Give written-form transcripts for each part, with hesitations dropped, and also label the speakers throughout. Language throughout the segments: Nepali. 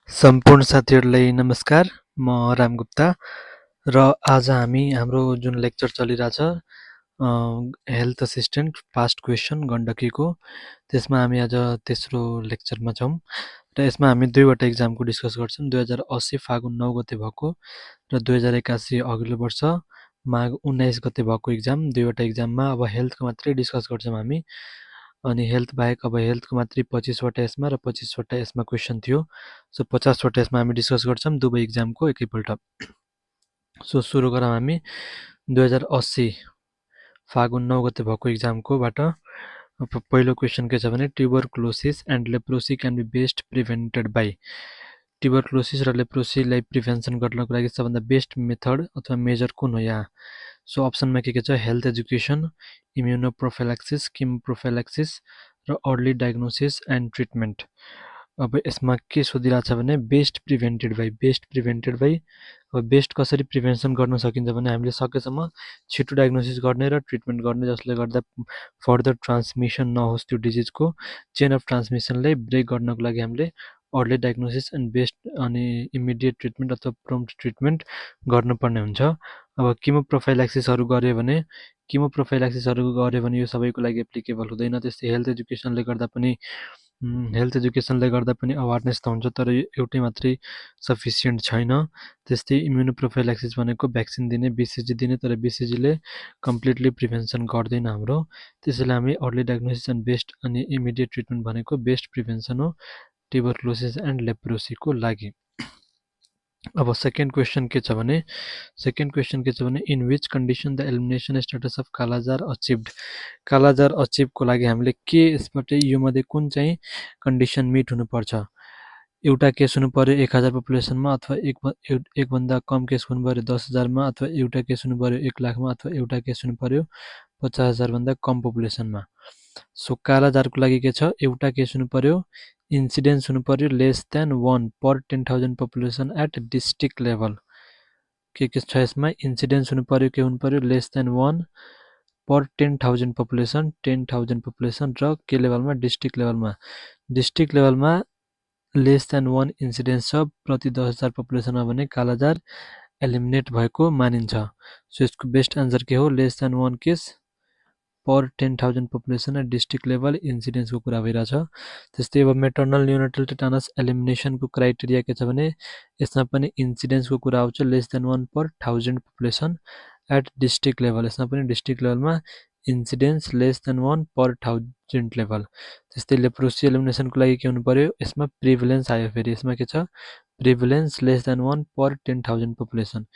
Speaker 1: सम्पूर्ण साथीहरूलाई नमस्कार। म राम गुप्ता र आज हामी हाम्रो जुन लेक्चर चलिरहेछ हेल्थ असिस्टेन्ट पास्ट क्वेसन गण्डकीको त्यसमा हामी आज तेस्रो लेक्चरमा छौँ र यसमा हामी दुईवटा इक्जामको डिस्कस गर्छौँ। 2080 फागुन 9 गते भएको र 2081 अघिल्लो वर्ष माघ 19 गते भएको इक्जाम। दुईवटा इक्जाममा अब हेल्थको मात्रै डिस्कस गर्छौँ हामी। अनि हेल्थ बाहेक अब हेल्थको मात्रै 25वटा यसमा र 25वटा यसमा क्वेसन थियो। सो 50वटा यसमा हामी डिस्कस गर्छौँ दुवै इक्जामको एकैपल्ट। सो सुरु गरौँ हामी 2080 फागुन 9 गते भएको इक्जामकोबाट। पहिलो क्वेसन के छ भने tuberculosis and leprosy can be best prevented by. Tuberculosis र लेप्रोसीलाई प्रिभेन्सन गर्नको लागि सबभन्दा बेस्ट मेथड अथवा मेजर कुन हो यहाँ। सो अप्सनमा के छ हेल्थ एजुकेसन, इम्युनोप्रोफिल्याक्सिस, किमोप्रोफिल्याक्सिस र अर्ली डायग्नोसिस एन्ड ट्रिटमेन्ट। अब यसमा के सोधिरहेको छ भने best prevented by. Best prevented by अब बेस्ट कसरी प्रिभेन्सन गर्न सकिन्छ भने हामीले सकेसम्म छिटो डायग्नोसिस गर्ने र ट्रिटमेन्ट गर्ने, जसले गर्दा फर्दर ट्रान्समिसन नहोस् त्यो डिजिजको। चेन अफ ट्रान्समिसनलाई ब्रेक गर्नको लागि हामीले अर्ली डायग्नोसिस एन्ड बेस्ट अनि इमिडिएट ट्रिटमेन्ट अथवा प्रम्प्ट ट्रिटमेन्ट गर्नुपर्ने हुन्छ। अब किमोप्रोफाइल्याक्सिसहरू गऱ्यो भने यो सबैको लागि एप्लिकेबल हुँदैन। त्यस्तै हेल्थ एजुकेसनले गर्दा पनि अवेरनेस त हुन्छ, तर एउटै मात्रै सफिसियन्ट छैन। त्यस्तै इम्युनोप्रोफाइल्याक्सिस भनेको भ्याक्सिन दिने, बिसिजी दिने, तर बिसिजीले कम्प्लिटली प्रिभेन्सन गर्दैन हाम्रो। त्यसैले हामी अर्ली डायग्नोसिस एन्ड बेस्ट अनि इमिडिएट ट्रिटमेन्ट भनेको बेस्ट प्रिभेन्सन हो ट्युबरक्लोसिस एन्ड लेप्रोसीको लागि। अब सेकेन्ड क्वेसन के छ भने in which condition the elimination status of kala-azar achieved. Kala-azar अचिभको लागि हामीले के यसबाट यो मध्ये कुन चाहिँ कन्डिसन मिट हुनुपर्छ। एउटा केस हुनु पर्यो 1000 पपुलेसनमा, अथवा एकभन्दा कम केस हुनु पर्यो 10,000मा, अथवा एउटा केस हुनु पर्यो 1 लाखमा, अथवा एउटा केस हुनु पर्यो 50,000 भन्दा कम पपुलेसनमा। सो कालाजारको लागि के छ, एउटा केस हुनु पर्यो, इन्सिडेन्स हुनु पर्यो less than 1 per 10,000 population at district level. के छ यसमा इन्सिडेन्स हुनु पर्यो, के हुनु पर्यो लेस देन 1 पर 10,000 पपुलेसन र के लेभलमा डिस्ट्रिक्ट लेभलमा। डिस्ट्रिक्ट लेभलमा लेस देन 1 इन्सिडेन्स छ प्रति 10,000 पपुलेसनमा भने कालाजार एलिमिनेट भएको मानिन्छ। सो यसको बेस्ट आन्सर के हो, less than 1 case per 10,000 population at district level इन्सिडेन्सको कुरा भइरहेछ। त्यस्तै अब मेटर्नल न्युनाटल टेटानस एलिमिनेसनको क्राइटेरिया के छ भने यसमा पनि इन्सिडेन्सको कुरा आउँछ, less than 1 per 1000 population at district level. यसमा पनि डिस्ट्रिक्ट लेभलमा incidence less than 1 per 1000 level. त्यस्तै लेप्रोसी एलिमिनेसनको लागि के हुनु पर्यो, यसमा प्रिभिलेन्स आयो। फेरि यसमा के छ, प्रिभिलेन्स lace than 1 per 10,000 population.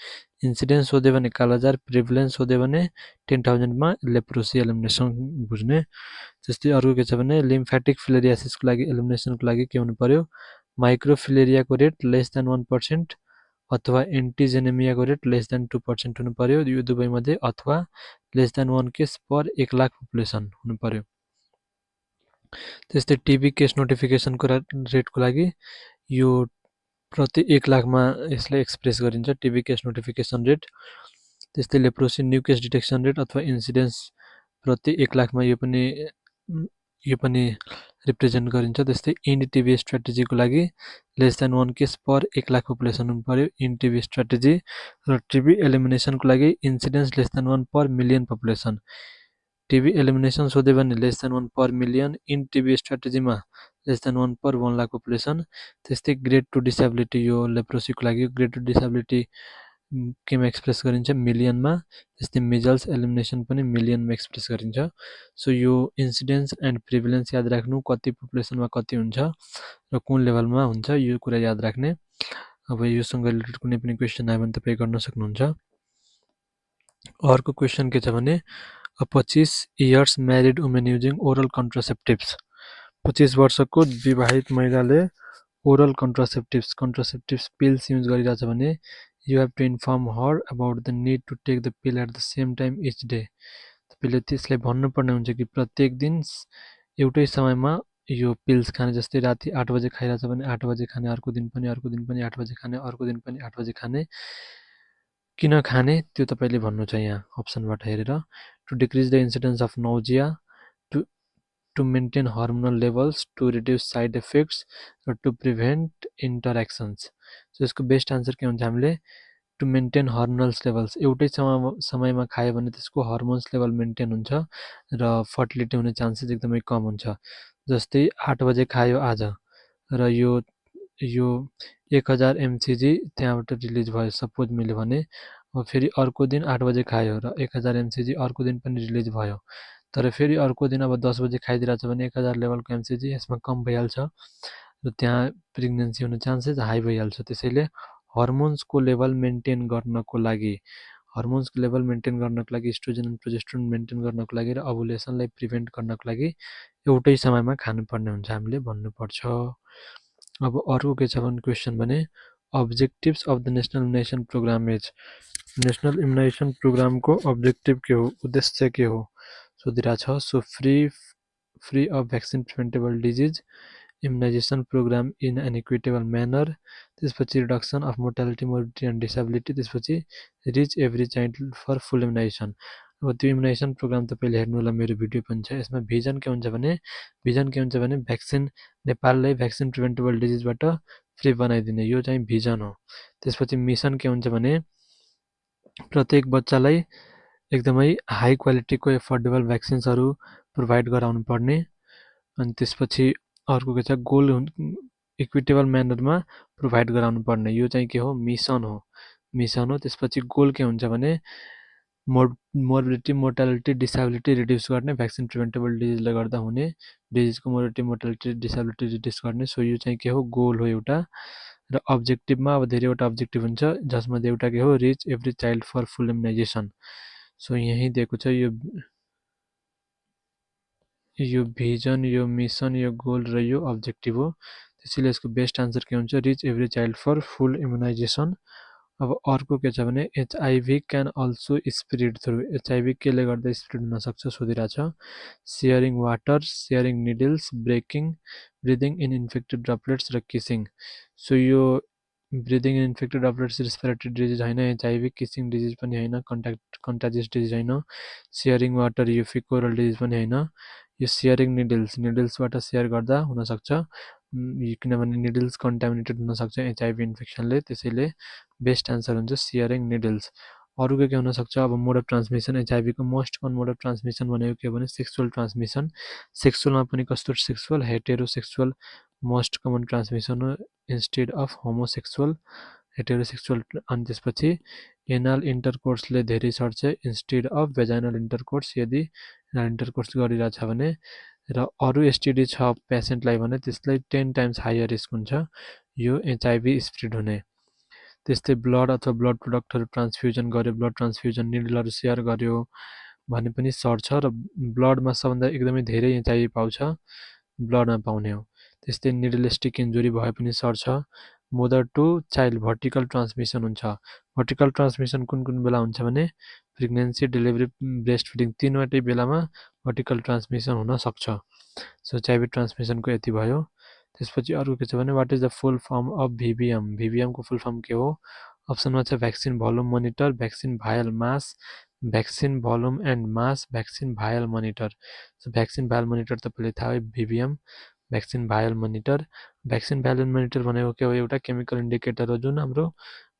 Speaker 1: Incidence सोध्यो भने कालाजार, प्रिभिलेन्स सोध्यो भने 10,000मा लेप्रोसी एलिमिनेसन बुझ्ने। त्यस्तै अर्को के छ भने लिम्फेटिक फिलेरियासिसको लागि एलिमिनेसनको लागि के हुनु पर्यो, माइक्रोफिलेरियाको रेट लेस देन 1% अथवा एन्टिजेनेमियाको रेट लेस देन 2% हुनु पर्यो यो दुवै मध्ये, अथवा lace than 1 case per 1 lakh population हुनु पर्यो। त्यस्तै टिबी केस नोटिफिकेसनको रेटको लागि यो प्रति 1 लाखमा यसलाई एक्सप्रेस गरिन्छ, टिबी केस नोटिफिकेसन रेट। त्यस्तै leprosy new case detection rate अथवा इन्सिडेन्स प्रति 1 लाखमा यो पनि रिप्रेजेन्ट गरिन्छ। त्यस्तै इन्ड टिबी स्ट्राटेजीको लागि less than 1 case per 1 lakh population हुनु पर्यो इन्ड टिबी स्ट्राटेजी। र टिबी एलिमिनेसनको लागि incidence less than 1 per million population. TB elimination सोध्यो भने less than 1 per million, in TB स्ट्राटेजीमा less than 1 per 1 lakh population. त्यस्तै ग्रेड 2 डिसेबिलिटी यो लेप्रोसीको लागि ग्रेड 2 डिसेबिलिटी केमा एक्सप्रेस गरिन्छ, मिलियनमा। त्यस्तै मिजल्स एलिमिनेसन पनि मिलियनमा एक्सप्रेस गरिन्छ। सो यो इन्सिडेन्स एन्ड प्रिभिलेन्स याद राख्नु, कति पपुलेसनमा कति हुन्छ र कुन लेभलमा हुन्छ यो कुरा याद राख्ने। अब योसँग रिलेटेड कुनै पनि क्वेसन आयो भने तपाईँ गर्न सक्नुहुन्छ। अर्को क्वेसन के छ भने 25 years married women using oral contraceptives. 25 वर्षको विवाहित महिलाले ओरल कन्ट्रासेप्टिभ्स पिल्स युज गरिरहेछ भने you have to inform her about the need to take the pill at the same time each day। तपाईँले त्यसलाई भन्नुपर्ने हुन्छ कि प्रत्येक दिन एउटै समयमा यो पिल्स खाने। जस्तै राति 8 बजे खाइरहेछ भने 8 बजे खाने, अर्को दिन पनि 8 बजे खाने, अर्को दिन पनि 8 बजे खाने। किन खाने त्यो तपाईँले भन्नु छ यहाँ अप्सनबाट हेरेर। To decrease the incidence of nausea, to maintain hormonal levels, to reduce side effects र to prevent interactions. सो यसको बेस्ट आन्सर के हुन्छ हामीले टु मेन्टेन हर्मोनल्स लेभल्स एउटै समयमा खायो भने त्यसको हर्मोन्स लेभल मेन्टेन हुन्छ र फर्टिलिटी हुने चान्सेस एकदमै कम हुन्छ। जस्तै 8 बजे खायो आज र यो 1000 एमसिजी त्यहाँबाट रिलिज भयो सपोज मैले भने, फेरि अर्को दिन 8 बजे खायो र 1000 एमसिजी अर्को दिन पनि रिलिज भयो, तर फेरि अर्को दिन अब 10 बजे खाइदिरहेको छ भने 1000 लेभलको एमसिजी यसमा कम भइहाल्छ र त्यहाँ प्रेग्नेन्सी हुने चान्सेस हाई भइहाल्छ। त्यसैले हर्मोन्सको लेभल मेन्टेन गर्नको लागि इस्ट्रोजन एन्ड प्रोजेस्टेरोन मेन्टेन गर्नको लागि र ओभुलेसनलाई प्रिभेन्ट गर्नको लागि एउटै समयमा खानुपर्ने हुन्छ हामीले भन्नुपर्छ। अब अर्को के छ भने क्वेसन भने objectives of the national immunization programme is national immunization प्रोग्रामको अब्जेक्टिभ के हो, उद्देश्य के हो सोधिरहेछ। So free of vaccine preventable disease, immunization programme in an equitable manner, त्यसपछि reduction of mortality morbidity and disability, त्यसपछि reach every child for full immunization. अब त्यो इम्युनाइजेसन प्रोग्राम तपाईँले हेर्नु होला, मेरो भिडियो पनि छ, यसमा भिजन के हुन्छ भने भ्याक्सिन नेपाललाई भ्याक्सिन प्रिभेन्टेबल डिजिजबाट फ्री बनाइदिने, यो चाहिँ भिजन हो। त्यसपछि मिसन के हुन्छ भने प्रत्येक बच्चालाई एकदमै हाई क्वालिटीको एफोर्डेबल भ्याक्सिन्सहरू प्रोभाइड गराउनु पर्ने। अनि त्यसपछि अर्को के छ गोल इक्विटेबल म्यानरमा प्रोभाइड गराउनु पर्ने, यो चाहिँ के हो मिसन हो। त्यसपछि गोल के हुन्छ भने मोर्बिडिटी मोर्टालिटी डिसेबिलिटी रिड्युस गर्ने, भ्याक्सिन प्रिभेन्टेबल डिजिजले गर्दा हुने डिजिजको मोर्बिडिटी मोर्टालिटी डिसेबिलिटी रिड्युस गर्ने। सो यो चाहिँ के हो गोल हो एउटा। र अब्जेक्टिभमा अब धेरैवटा अब्जेक्टिभ हुन्छ जसमध्ये एउटा के हो reach every child for full immunization. So यहीँ दिएको छ यो भिजन, यो मिसन, यो गोल र यो अब्जेक्टिभ हो। त्यसैले यसको बेस्ट आन्सर के हुन्छ reach every child for full immunization. अब अर्को के छ भने HIV can also spread through, HIV केले गर्दा स्प्रेड हुनसक्छ सोधिरहेछ। Sharing water, sharing needles, breathing in infected droplets र किसिङ। सो यो breathing in infected droplets respiratory disease होइन, एचआइभी किसिङ डिजिज पनि होइन, कन्ट्याजियस डिजिज होइन, सेयरिङ वाटर यो फिकोरल डिजिज पनि होइन, यो सेयरिङ निडल्सबाट सेयर गर्दा हुनसक्छ, किनभने निडल्स कन्टामिनेटेड हुनसक्छ एचआइभी इन्फेक्सनले। त्यसैले बेस्ट आन्सर हुन्छ सेयरिङ निडल्स। अरू के हुनसक्छ अब मोड अफ ट्रान्समिसन, एचआइभीको most common mode of transmission भनेको के हो भने सेक्सुअल ट्रान्समिसन। सेक्सुअलमा पनि कस्तो sexual heterosexual most common transmission हो इन्स्टेड अफ होमोसेक्सुअल हेटेरोसेक्सुअल। अनि त्यसपछि एनाल इन्टरकोर्सले धेरै सर्छ इन्स्टेड अफ भेजाइनल इन्टरकोर्स, यदि एनाल इन्टरकोर्स गरिरहेछ भने। र अरू एसटिडी छ पेसेन्टलाई भने त्यसलाई 10 टाइम्स हायर रिस्क हुन्छ यो एचआइभी स्प्रेड हुने। त्यस्तै ब्लड अथवा ब्लड प्रडक्टहरू ट्रान्सफ्युजन गर्यो, ब्लड ट्रान्सफ्युजन निडलहरू सेयर गर्यो भने पनि सर्छ र ब्लडमा सबभन्दा एकदमै धेरै एचआइभी पाउँछ ब्लडमा पाउने हो। त्यस्तै निडलिस्टिक इन्जुरी भए पनि सर्छ। Mother to child vertical transmission हुन्छ। भर्टिकल ट्रान्समिसन कुन बेला हुन्छ भने प्रेग्नेन्सी, डेलिभरी, ब्रेस्ट फिडिङ तीनवटै बेलामा भर्टिकल ट्रान्समिसन हुन सक्छ। सो एचआइभी ट्रान्समिसनको यति भयो। त्यसपछि अर्को के छ भने what is the full form of VVM, भिभिएमको फुल फर्म के हो। अप्सनमा छ vaccine volume monitor, vaccine vial mass, vaccine volume and mass, vaccine vial monitor. So vaccine vial monitor तपाईँले थाहा हो VVM vaccine vial monitor. Vaccine vial monitor भनेको के हो एउटा केमिकल इन्डिकेटर हो जुन हाम्रो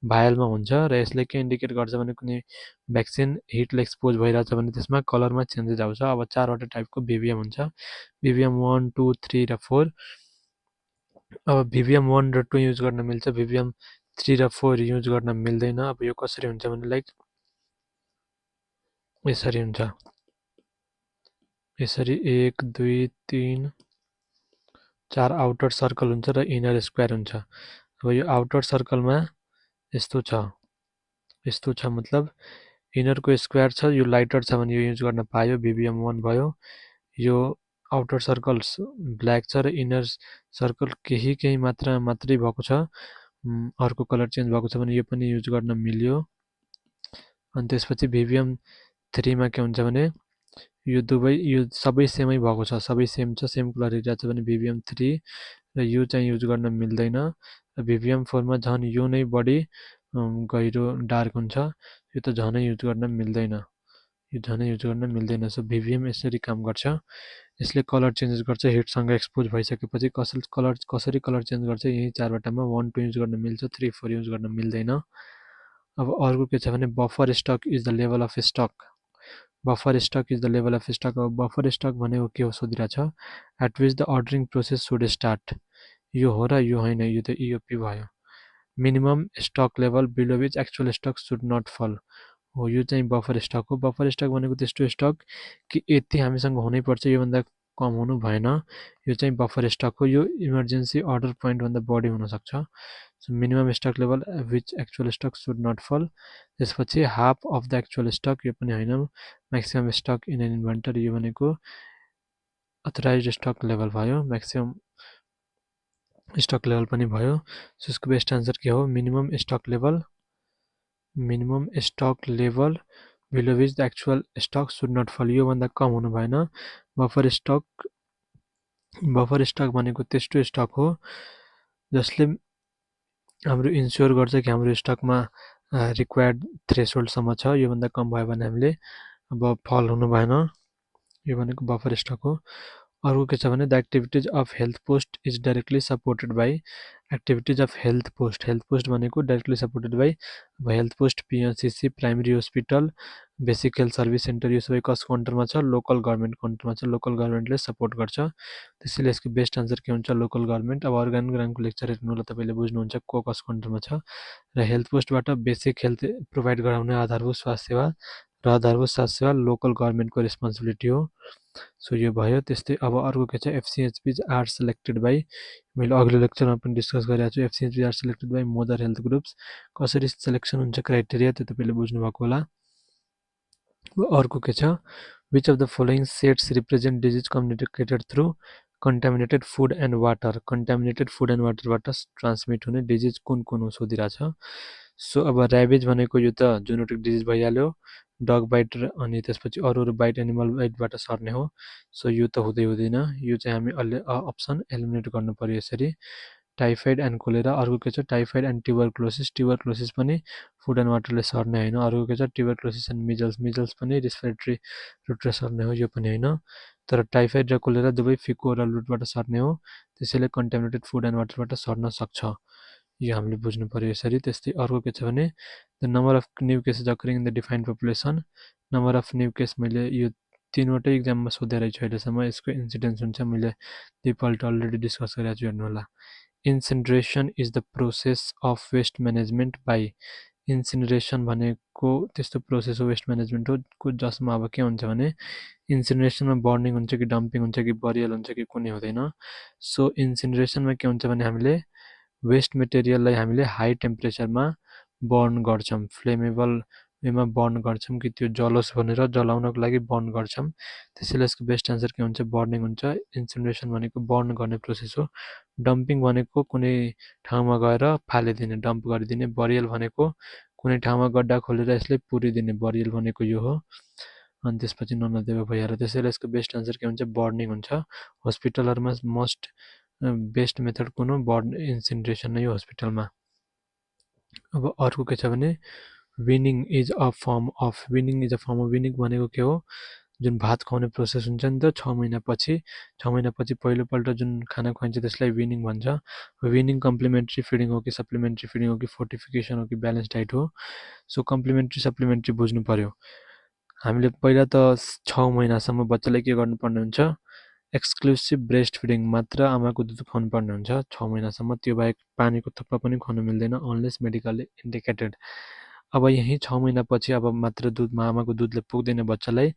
Speaker 1: भायलमा हुन्छ र यसले के इन्डिकेट गर्छ भने कुनै भ्याक्सिन हिटले एक्सपोज भइरहेछ भने त्यसमा कलरमा चेन्जेस आउँछ। अब 4वटा टाइपको भिभिएम हुन्छ, भिभिएम 1, 2, 3 र 4। अब भिभिएम 1 र 2 युज गर्न मिल्छ, भिभिएम 3 र 4 युज गर्न मिल्दैन। अब यो कसरी हुन्छ भने लाइक यसरी हुन्छ, यसरी 1, 2, 3, 4 आउटर सर्कल हुन्छ र इनर स्क्वायर हुन्छ। अब यो आउटर सर्कलमा यस्तो छ मतलब इनरको स्क्वायर छ, यो लाइटर छ भने यो युज गर्न पायो, भिभिएम 1 भयो। यो आउटर सर्कल्स ब्ल्याक छ र इनर सर्कल केही मात्रामा मात्रै भएको छ, अर्को कलर चेन्ज भएको छ भने यो पनि युज गर्न मिल्यो। अनि त्यसपछि भिभिएम 3 मा के हुन्छ भने यो सबै सेमै भएको छ, सबै सेम छ, सेम कलर हेरिरहेको छ भने भिभिएम 3 र यो चाहिँ युज गर्न मिल्दैन। र भिभिएम 4 मा झन् यो नै बढी गहिरो डार्क हुन्छ, यो त झनै युज गर्न मिल्दैन, सो भिभिएम यसरी काम गर्छ। यसले कलर चेन्ज गर्छ हिटसँग एक्सपोज भइसकेपछि कसरी कलर चेन्ज गर्छ यही चारवटामा 1 2 युज गर्न मिल्छ 3 4 युज गर्न मिल्दैन अब अर्को के छ भने buffer stock is the level of stock buffer stock is the level of stock अब बफर स्टक भनेको के हो सोधिरहेछ at which the ordering process should start यो हो र यो होइन यो त इओपी भयो minimum stock level below which actual stock should not fall हो यो चाहिँ बफर स्टक हो बफर स्टक भनेको त्यस्तो स्टक कि यति हामीसँग हुनैपर्छ योभन्दा कम हुनु भएन यो चाहिँ बफर स्टक हो यो इमर्जेन्सी अर्डर पोइन्टभन्दा बढी हुनसक्छ so minimum stock level which actual stock should not fall त्यसपछि half of the actual stock यो पनि होइन maximum stock in an inventory यो भनेको अथराइज स्टक लेभल भयो म्याक्सिमम स्टक लेभल पनि भयो सो यसको बेस्ट आन्सर के हो minimum stock level below which the actual stock should not fall योभन्दा कम हुनु भएन बफर स्टक भनेको त्यस्तो स्टक हो जसले हाम्रो इन्स्योर गर्छ कि हाम्रो स्टकमा रिक्वायर्ड थ्रेसहोल्डसम्म छ योभन्दा कम भयो भने हामीले अब फल हुनु भएन यो भनेको बफर स्टक हो अर्को के छ भने the activities of health post is directly supported by activities of health post भनेको डाइरेक्टली सपोर्टेड बाई अब health post PHCC primary hospital basic health service centre यो सबै कसको अन्डरमा छ लोकल गभर्मेन्टको अन्डरमा छ लोकल गभर्मेन्टले सपोर्ट गर्छ त्यसैले यसको बेस्ट आन्सर के हुन्छ लोकल गभर्मेन्ट अब अर्गानको लेक्चर हेर्नु होला तपाईँले बुझ्नुहुन्छ कसको अन्डरमा छ र हेल्थ पोस्टबाट बेसिक हेल्थ प्रोभाइड गराउने आधारभूत स्वास्थ्य सेवा र आधारभूत स्वास्थ्य सेवा लोकल गभर्मेन्टको रेस्पोन्सिबिलिटी हो सो यो भयो त्यस्तै अब अर्को के छ एफसिएचपिज आर सेलेक्टेड बाई मैले अघिल्लो लेक्चरमा पनि डिस्कस गरिरहेको छु FCHPs are selected by mother health groups कसरी सेलेक्सन हुन्छ क्राइटेरिया त्यो तपाईँले बुझ्नुभएको होला अर्को के छ which of the following sets represent disease communicated through contaminated food and वाटरबाट ट्रान्समिट हुने डिजिज कुन हो सोधिरहेछ सो अब ऱ्याबिज भनेको यो त जुनोटिक डिजिज भइहाल्यो डग बाइट अनि त्यसपछि अरू बाइट एनिमल बाइटबाट सर्ने हो सो यो त हुँदैन यो चाहिँ हामी अप्सन एलिमिनेट गर्नु पर्यो यसरी टाइफाइड एन्ड कोलेरा अर्को के छ टाइफाइड एन्ड ट्युबरक्लोसिस पनि फुड एन्ड वाटरले सर्ने होइन अर्को के छ ट्युबरक्लोसिस एन्ड मिजल्स पनि रेस्पिरेटरी रुटले सर्ने हो यो पनि होइन तर टाइफाइड र कोलेरा दुवै फिको र रुटबाट सर्ने हो त्यसैले कन्टामिनेटेड फुड एन्ड वाटरबाट सर्न सक्छ यो हामीले बुझ्नु पर्यो यसरी त्यस्तै अर्को के छ भने the number of new cases occurring in the defined population number of new case मैले यो तीनवटै इक्जाममा सोधे रहेछु अहिलेसम्म यसको इन्सिडेन्स हुन्छ मैले दुईपल्ट अलरेडी डिस्कस गरेको छु हेर्नु होला incineration is the process of waste management by incineration भनेको त्यस्तो प्रोसेस हो वेस्ट म्यानेजमेन्ट हो जसमा अब के हुन्छ भने इन्सिनरेसनमा बर्निङ हुन्छ कि डम्पिङ हुन्छ कि बरियल हुन्छ कि कुनै हुँदैन सो इन्सिनरेसनमा के हुन्छ भने हामीले वेस्ट मेटेरियललाई हामीले हाई टेम्परेचरमा बर्न गर्छौँ फ्लेमेबल वेमा बर्न गर्छौँ कि त्यो जलोस् भनेर जलाउनको लागि बर्न गर्छौँ त्यसैले यसको बेस्ट आन्सर के हुन्छ बर्निङ हुन्छ इन्सिनरेसन भनेको बर्न गर्ने प्रोसेस हो डम्पिङ भनेको कुनै ठाउँमा गएर फालिदिने डम्प गरिदिने बरियल भनेको कुनै ठाउँमा गड्डा खोलेर यसले पुरिदिने बरियल भनेको यो हो अनि त्यसपछि ननदेव भइहाल्यो त्यसैले यसको बेस्ट आन्सर के हुन्छ बर्निङ हुन्छ हस्पिटलहरूमा मोस्ट बेस्ट मेथड कुन हो बर्न इन्सिनरेसन नै हो हस्पिटलमा अब अर्को के छ भने winning is a form of winning भनेको के हो जुन भात खुवाउने प्रोसेस हुन्छ नि त 6 महिनापछि पहिलोपल्ट जुन खाना खुवाइन्छ त्यसलाई विनिङ भन्छ विनिङ कम्प्लिमेन्ट्री फिडिङ हो कि सप्लिमेन्ट्री फिडिङ हो कि फोर्टिफिकेसन हो कि ब्यालेन्स डाइट हो सो कम्प्लिमेन्ट्री सप्लिमेन्ट्री बुझ्नु पर्यो हामीले पहिला त 6 महिनासम्म बच्चालाई के गर्नुपर्ने हुन्छ एक्सक्लुसिभ ब्रेस्ट फिडिङ मात्र आमाको दुध खुवाउनु पर्ने हुन्छ 6 महिनासम्म त्यो बाहेक पानीको थप्पा पनि खुवाउनु मिल्दैन अनलेस मेडिकली इन्डिकेटेड अब यही 6 महिनापछि अब मात्र आमाको दुधले पुग्दैन बच्चालाई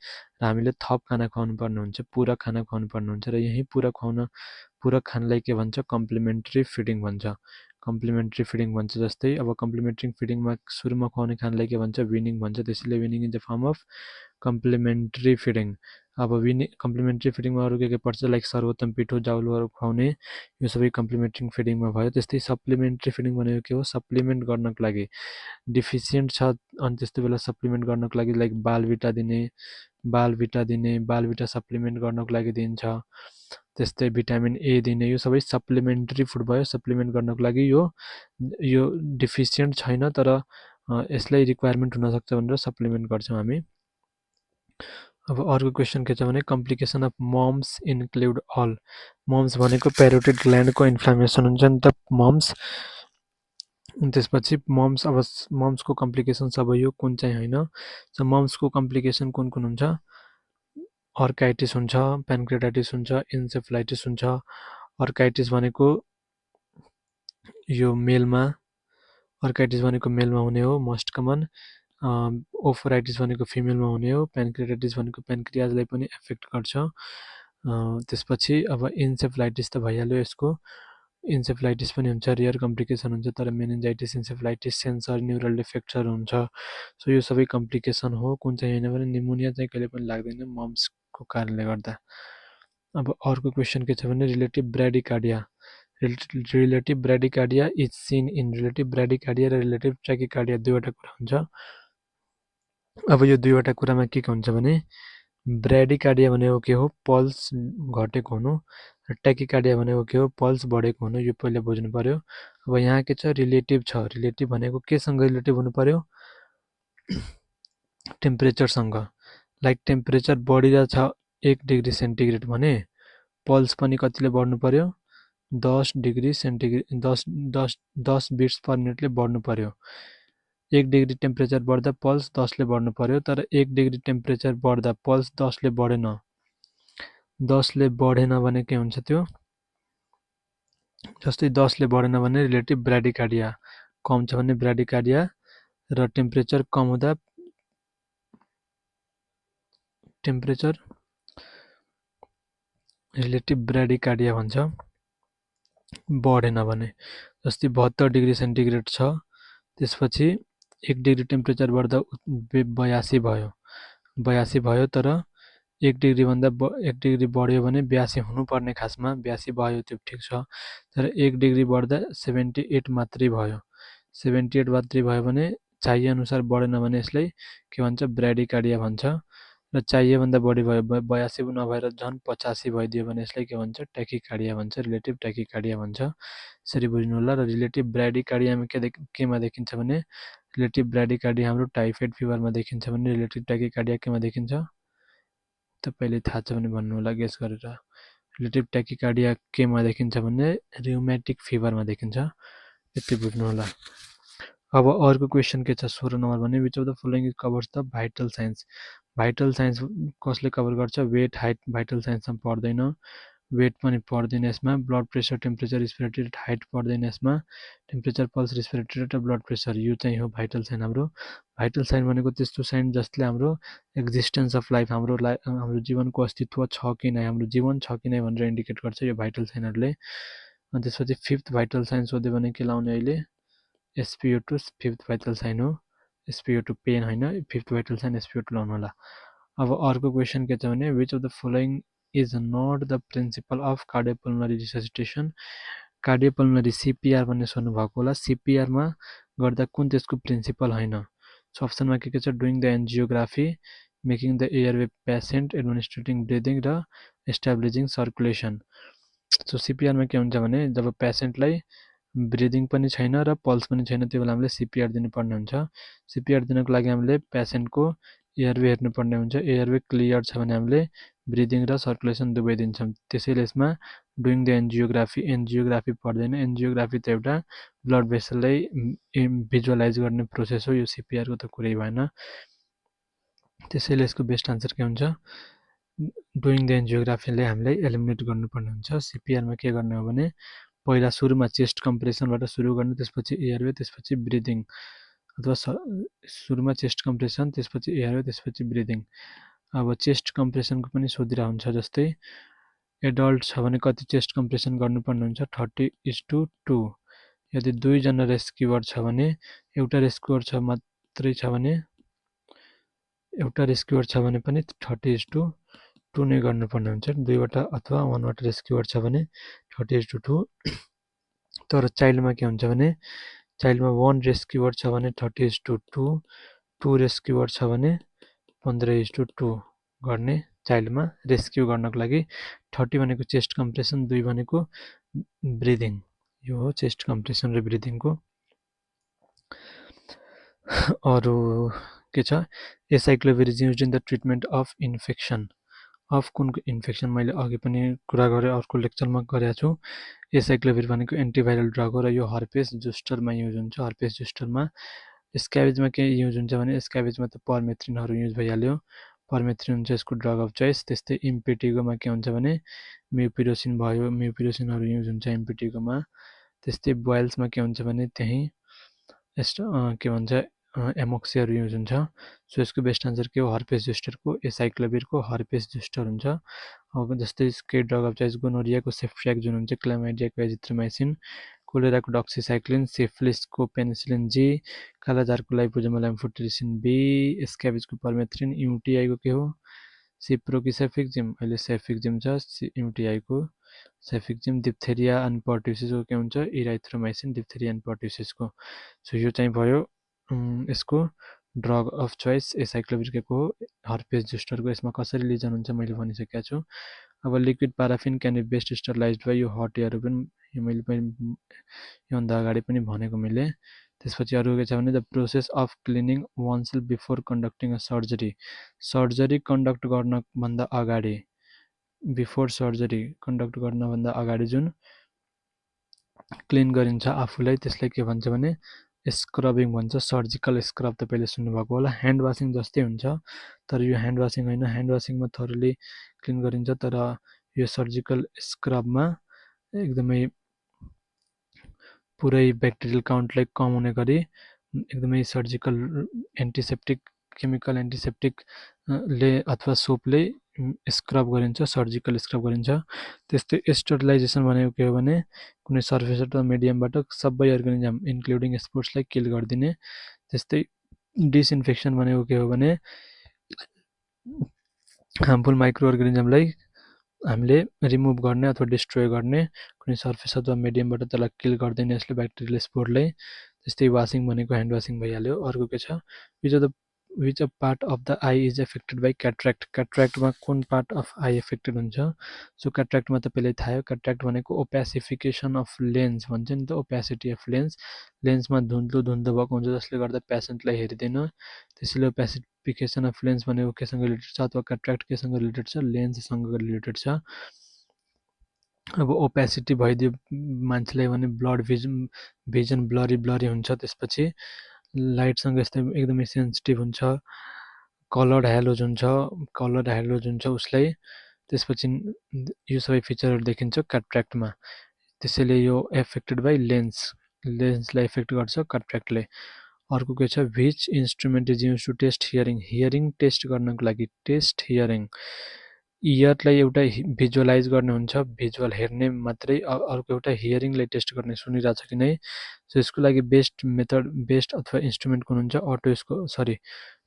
Speaker 1: र हामीले थप खाना खुवाउनु पर्ने हुन्छ पूरक खाना खुवाउनु पर्ने हुन्छ र यही पूरक खानालाई के भन्छ कम्प्लिमेन्ट्री फिडिङ भन्छ जस्तै अब कम्प्लिमेन्ट्री फिडिङमा सुरुमा खुवाउने खानालाई के भन्छ विनिङ भन्छ त्यसैले winning in the form of complementary feeding अब कम्प्लिमेन्ट्री फिडिङमा अरू के पर्छ लाइक सर्वोत्तम पिठो जाउलोहरू खुवाउने यो सबै कम्प्लिमेन्ट्री फिडिङमा भयो त्यस्तै सप्लिमेन्ट्री फिडिङ भनेको के हो सप्लिमेन्ट गर्नको लागि डिफिसियन्ट छ अनि त्यस्तो बेला सप्लिमेन्ट गर्नको लागि लाइक बालभिटा सप्लिमेन्ट गर्नको लागि दिन्छ त्यस्तै भिटामिन ए दिने यो सबै सप्लिमेन्ट्री फुड भयो सप्लिमेन्ट गर्नको लागि यो डिफिसियन्ट छैन तर यसलाई रिक्वायरमेन्ट हुनसक्छ भनेर सप्लिमेन्ट गर्छौँ हामी अब अर्को क्वेसन के छ भने complication of mumps include all. Mumps भनेको प्यारोटिड ग्ल्यान्डको इन्फ्लामेसन हुन्छ नि त मम्स। त्यसपछि मम्स अब मम्सको कम्प्लिकेसन्स अब यो कुन चाहिँ होइन। सो मम्सको कम्प्लिकेसन कुन कुन हुन्छ? अर्काइटिस हुन्छ, प्यानक्रेटाइटिस हुन्छ, इन्सेफ्लाइटिस हुन्छ। अर्काइटिस भनेको यो मेलमा, अर्काइटिस भनेको मेलमा हुने हो मोस्ट कमन। ओफराइटिस भनेको फिमेलमा हुने हो। प्यानक्रेटाइटिस भनेको प्यानक्रियाजलाई पनि एफेक्ट गर्छ। त्यसपछि अब इन्सेफ्लाइटिस त भइहाल्यो यसको। इन्सेफ्लाइटिस पनि हुन्छ, रेयर कम्प्लिकेसन हुन्छ, तर मेनिन्जाइटिस, इन्सेफ्लाइटिस, सेन्सर न्युरल डिफेक्टहरू हुन्छ। सो यो सबै कम्प्लिकेसन हो। कुन चाहिँ होइन भने निमोनिया चाहिँ कहिले पनि लाग्दैन मम्सको कारणले गर्दा। अब अर्को क्वेसन के छ भने relative bradycardia. Relative bradycardia is seen in relative bradycardia र रिलेटिभ ट्र्याकिकार्डिया दुईवटा कुरा हुन्छ। अब यो दुईवटा कुरामा के हुन्छ भने ब्राडिकार्डिया भनेको के हो? पल्स घटेको हुनु। र ट्याकिकार्डिया भनेको के हो? पल्स बढेको हुनु। यो पहिला बुझ्नु पर्यो। अब यहाँ के छ? रिलेटिभ छ। रिलेटिभ भनेको केसँग रिलेटिभ हुनु पर्यो? टेम्परेचरसँग। लाइक टेम्परेचर बढिरहेछ 1 डिग्री सेन्टिग्रेड भने पल्स पनि कतिले बढ्नु पर्यो? 10 डिग्री सेन्टिग्रेड 10 बिट्स पर मिनटले बढ्नु पर्यो। 1 डिग्री टेम्परेचर बढ्दा पल्स 10 ले बढ्नु पर्यो। तर 1 डिग्री टेम्परेचर बढ्दा पल्स 10 ले बढेन। 10 ले बढेन भने के हुन्छ त्यो? जस्तै 10 ले बढेन भने रिलेटिभ ब्राडिकार्डिया कम छ भने ब्राडिकार्डिया, र टेम्परेचर कम हुँदा टेम्परेचर रिलेटिभ ब्राडिकार्डिया भन्छ बढेन भने। जस्तै 72 डिग्री सेन्टिग्रेड छ, त्यसपछि 1 डिग्री टेम्परेचर बढ्दा 82 भयो। 82 भयो, तर 1 डिग्रीभन्दा 1 डिग्री बढ्यो भने 82 हुनुपर्ने खासमा 82 भयो, त्यो ठिक छ। तर 1 डिग्री बढ्दा 78 मात्रै भयो। 78 मात्रै भयो भने चाहिए अनुसार बढेन भने यसलाई के भन्छ? ब्राडिकार्डिया भन्छ। र चाहिएभन्दा बढी भयो 82 नभएर झन् 85 भइदियो भने यसलाई के भन्छ? ट्याकिकार्डिया भन्छ, रिलेटिभ ट्याकिकार्डिया भन्छ। यसरी बुझ्नु होला। र रिलेटिभ ब्राडिकार्डियामा केमा देखिन्छ भने रिलेटिभ ब्राडिकार्डिया हाम्रो टाइफाइड फिभरमा देखिन्छ भने रिलेटिभ ट्याकिकार्डिया केमा देखिन्छ? तपाईँले थाहा छ भने भन्नु होला गेस गरेर। रिलेटिभ ट्याकिकार्डिया केमा देखिन्छ भने रिउमेटिक फिभरमा देखिन्छ। यति बुझ्नु होला। अब अर्को क्वेसन के छ 16 नम्बर भने which of the following covers the vital science. Vital science कसले कभर गर्छ? वेट, हाइट भाइटल साइन्समा पर्दैन। वेट पनि पर्दैन यसमा। Blood pressure, temperature, respiratory rate, height पर्दैन यसमा। टेम्परेचर, पल्स, रेस्पिरेटरी रेट र ब्लड प्रेसर यो चाहिँ हो भाइटल साइन हाम्रो। भाइटल साइन भनेको त्यस्तो साइन जसले हाम्रो एक्जिस्टेन्स अफ लाइफ, हाम्रो जीवनको अस्तित्व छ कि नै, हाम्रो जीवन छ कि नै भनेर इन्डिकेट गर्छ यो भाइटल साइनहरूले। अनि त्यसपछि फिफ्थ भाइटल साइन सोध्यो भने के लाउने अहिले? SpO2 फिफ्थ भाइटल साइन हो। SpO2 पेन होइन, फिफ्थ भाइटल साइन SpO2 लाउनु होला। अब अर्को क्वेसन के छ भने which of the following is not the principle of cardiopulmonary resuscitation. Cardiopulmonary CPR भन्ने सोध्नु भएको होला। CPRमा गर्दा कुन त्यसको प्रिन्सिपल होइन? सो अप्सनमा के छ? Doing the angiography, making the airway patient, administrating breathing र एस्टाब्लिजिङ सर्कुलेसन। सो CPRमा के हुन्छ भने जब पेसेन्टलाई ब्रिदिङ पनि छैन र पल्स पनि छैन, त्यो बेला हामीले CPR दिनुपर्ने हुन्छ। CPR दिनको लागि हामीले पेसेन्टको एयरवे हेर्नुपर्ने हुन्छ। एयरवे क्लियर छ भने हामीले ब्रिदिङ र सर्कुलेसन दुवै दिन्छौँ। त्यसैले यसमा डुइङ द एन्जियोग्राफी पर्दैन। एन्जियोग्राफी त एउटा ब्लड भेसललाई भिजुअलाइज गर्ने प्रोसेस हो, यो CPRको त कुरै भएन। त्यसैले यसको बेस्ट आन्सर के हुन्छ? डुइङ द एन्जियोग्राफीले हामीलाई एलिमिनेट गर्नुपर्ने हुन्छ। CPRमा के गर्ने हो भने पहिला सुरुमा चेस्ट कम्प्रेसनबाट सुरु गर्ने, त्यसपछि एयरवे, त्यसपछि ब्रिदिङ, अथवा सुरुमा चेस्ट कम्प्रेसन, त्यसपछि एयरवे, त्यसपछि ब्रिदिङ। अब चेस्ट कम्प्रेसनको पनि सोधिरहेको हुन्छ। जस्तै एडल्ट छ भने कति चेस्ट कम्प्रेसन गर्नुपर्ने हुन्छ? 30:2। यदि दुईजना रेस्क्युअर छ भने एउटा रेस्क्युअर मात्रै छ भने पनि 30:2 नै गर्नुपर्ने हुन्छ। दुईवटा अथवा वानवटा रेस्क्युअर छ भने 30:2। तर चाइल्डमा के हुन्छ भने चाइल्डमा 1 रेस्क्युअर छ भने 30:2, 2 रेस्क्युअर छ भने 15:2 गर्ने चाइल्डमा रेस्क्यु गर्नको लागि। 30 भनेको चेस्ट कम्प्रेसन, 2 भनेको ब्रिदिङ। यो हो चेस्ट कम्प्रेसन र ब्रिदिङको। अरू के छ acyclovir is used in the treatment of infection of कुन इन्फेक्सन मैले अघि पनि कुरा गरेँ अर्को लेक्चरमा गरेको छु एसाइक्लोभिर भनेको एन्टिभाइरल ड्रग हो र यो हर्पेस जुस्टरमा युज हुन्छ हर्पेस जुस्टरमा स्क्याबेजमा के युज हुन्छ भने स्क्याबेजमा त परमेथ्रिनहरू युज भइहाल्यो परमेथ्रिन हुन्छ यसको ड्रग अफ चोइस त्यस्तै इम्पेटिगोमा के हुन्छ भने म्युपिरोसिन भयो म्युपिरोसिनहरू युज हुन्छ इम्पेटिगोमा त्यस्तै बोइल्समा के हुन्छ भने त्यही के भन्छ एमोक्सीहरू युज हुन्छ सो यसको बेस्ट आन्सर के हो हर्पेस जुस्टरको एसाइक्लोभिरको हर्पेस जुस्टर हुन्छ अब जस्तै के ड्रग अफ चोइस गोनोरियाको सेफ्ट्रियाक जुन हुन्छ क्लामाइडियाको एजिथ्रोमाइसिन कोलेराको डक्सिसाइक्लिन सिफिलिसको पेनिसिलिन जी कालाजारको लाइपोजोमल एम्फोटेरिसिन बी स्क्याबिजको परमेथ्रिन युटिआईको के हो सिप्रोकी सेफिक्जिम अहिले सेफिक्जिम छ युटिआईको सेफिक्जिम डिप्थेरिया एन्ड पर्ट्युसिसको के हुन्छ इराइथ्रोमाइसिन डिप्थेरिया एन्ड पर्ट्युसिसको सो यो चाहिँ भयो यसको ड्रग अफ चोइस एसाइक्लोभिरको हो हर्पेस जुस्टरको यसमा कसरी लिजन हुन्छ मैले भनिसकेको छु अब liquid paraffin can be best sterilized by यो हट एयर पनि यो मैले पनि योभन्दा अगाडि पनि भनेको मैले त्यसपछि अरू के छ भने the process of cleaning oneself before conducting a surgery conduct गर्नभन्दा अगाडि बिफोर सर्जरी कन्डक्ट गर्नभन्दा अगाडि जुन क्लिन गरिन्छ आफूलाई त्यसलाई के भन्छ भने स्क्रबिङ भन्छ सर्जिकल स्क्रब तपाईँले सुन्नुभएको होला ह्यान्ड वासिङ जस्तै हुन्छ तर यो ह्यान्ड वासिङ होइन ह्यान्ड वासिङमा थोरली क्लिन गरिन्छ तर यो सर्जिकल स्क्रबमा एकदमै पुरै ब्याक्टेरियल काउन्टलाई कम हुने गरी एकदमै सर्जिकल एन्टिसेप्टिक केमिकल एन्टिसेप्टिक ले अथवा सोपले स्क्रब गरिन्छ सर्जिकल स्क्रब गरिन्छ त्यस्तै स्टरलाइजेसन भनेको के हो भने कुनै सर्फेस अथवा मिडियमबाट सबै अर्गानिजम इन्क्लुडिङ स्पोर्ट्सलाई किल गरिदिने त्यस्तै डिसइन्फेक्सन भनेको के हो भने हार्मफुल माइक्रो अर्गानिजमलाई हामीले रिमुभ गर्ने अथवा डिस्ट्रोय गर्ने कुनै सर्फेस अथवा मिडियमबाट त्यसलाई किल गरिदिने यसले ब्याक्टेरियल स्पोरले त्यस्तै वासिङ भनेको ह्यान्ड वासिङ भइहाल्यो अर्को के छ which a part of the eye is affected by क्याट्र्याक्टमा कुन पार्ट अफ आई एफेक्टेड हुन्छ सो क्याट्र्याक्टमा तपाईँलाई थाहा हो क्याट्र्याक्ट भनेको ओप्यासिफिकेसन अफ लेन्स भन्छ नि त ओप्यासिटी अफ लेन्समा धुन्द्लो भएको हुन्छ जसले गर्दा पेसेन्टलाई हेरिँदैन त्यसैले ओप्यासिफिकेसन अफ लेन्स भनेको केसँग रिलेटेड छ अथवा क्याट्र्याक्ट केसँग रिलेटेड छ लेन्ससँग रिलेटेड छ अब ओप्यासिटी भइदियो मान्छेलाई भने ब्लड भिजन ब्लरी हुन्छ त्यसपछि लाइटसँग यस्तै एकदमै सेन्सिटिभ हुन्छ कलर्ड हेलोज हुन्छ उसलाई त्यसपछि यो सबै फिचरहरू देखिन्छ क्याट्र्याक्टमा त्यसैले यो एफेक्टेड बाई लेन्सलाई एफेक्ट गर्छ क्याट्र्याक्टले अर्को के छ which instrument is use to test hearing test गर्नको लागि हियरिङ इयरलाई एउटा भिजुअलाइज गर्ने हुन्छ भिजुअल हेर्ने मात्रै अर्को एउटा हियरिङलाई टेस्ट गर्ने सुनिरहेको छ कि नै सो यसको लागि बेस्ट अथवा इन्स्ट्रुमेन्ट कुन हुन्छ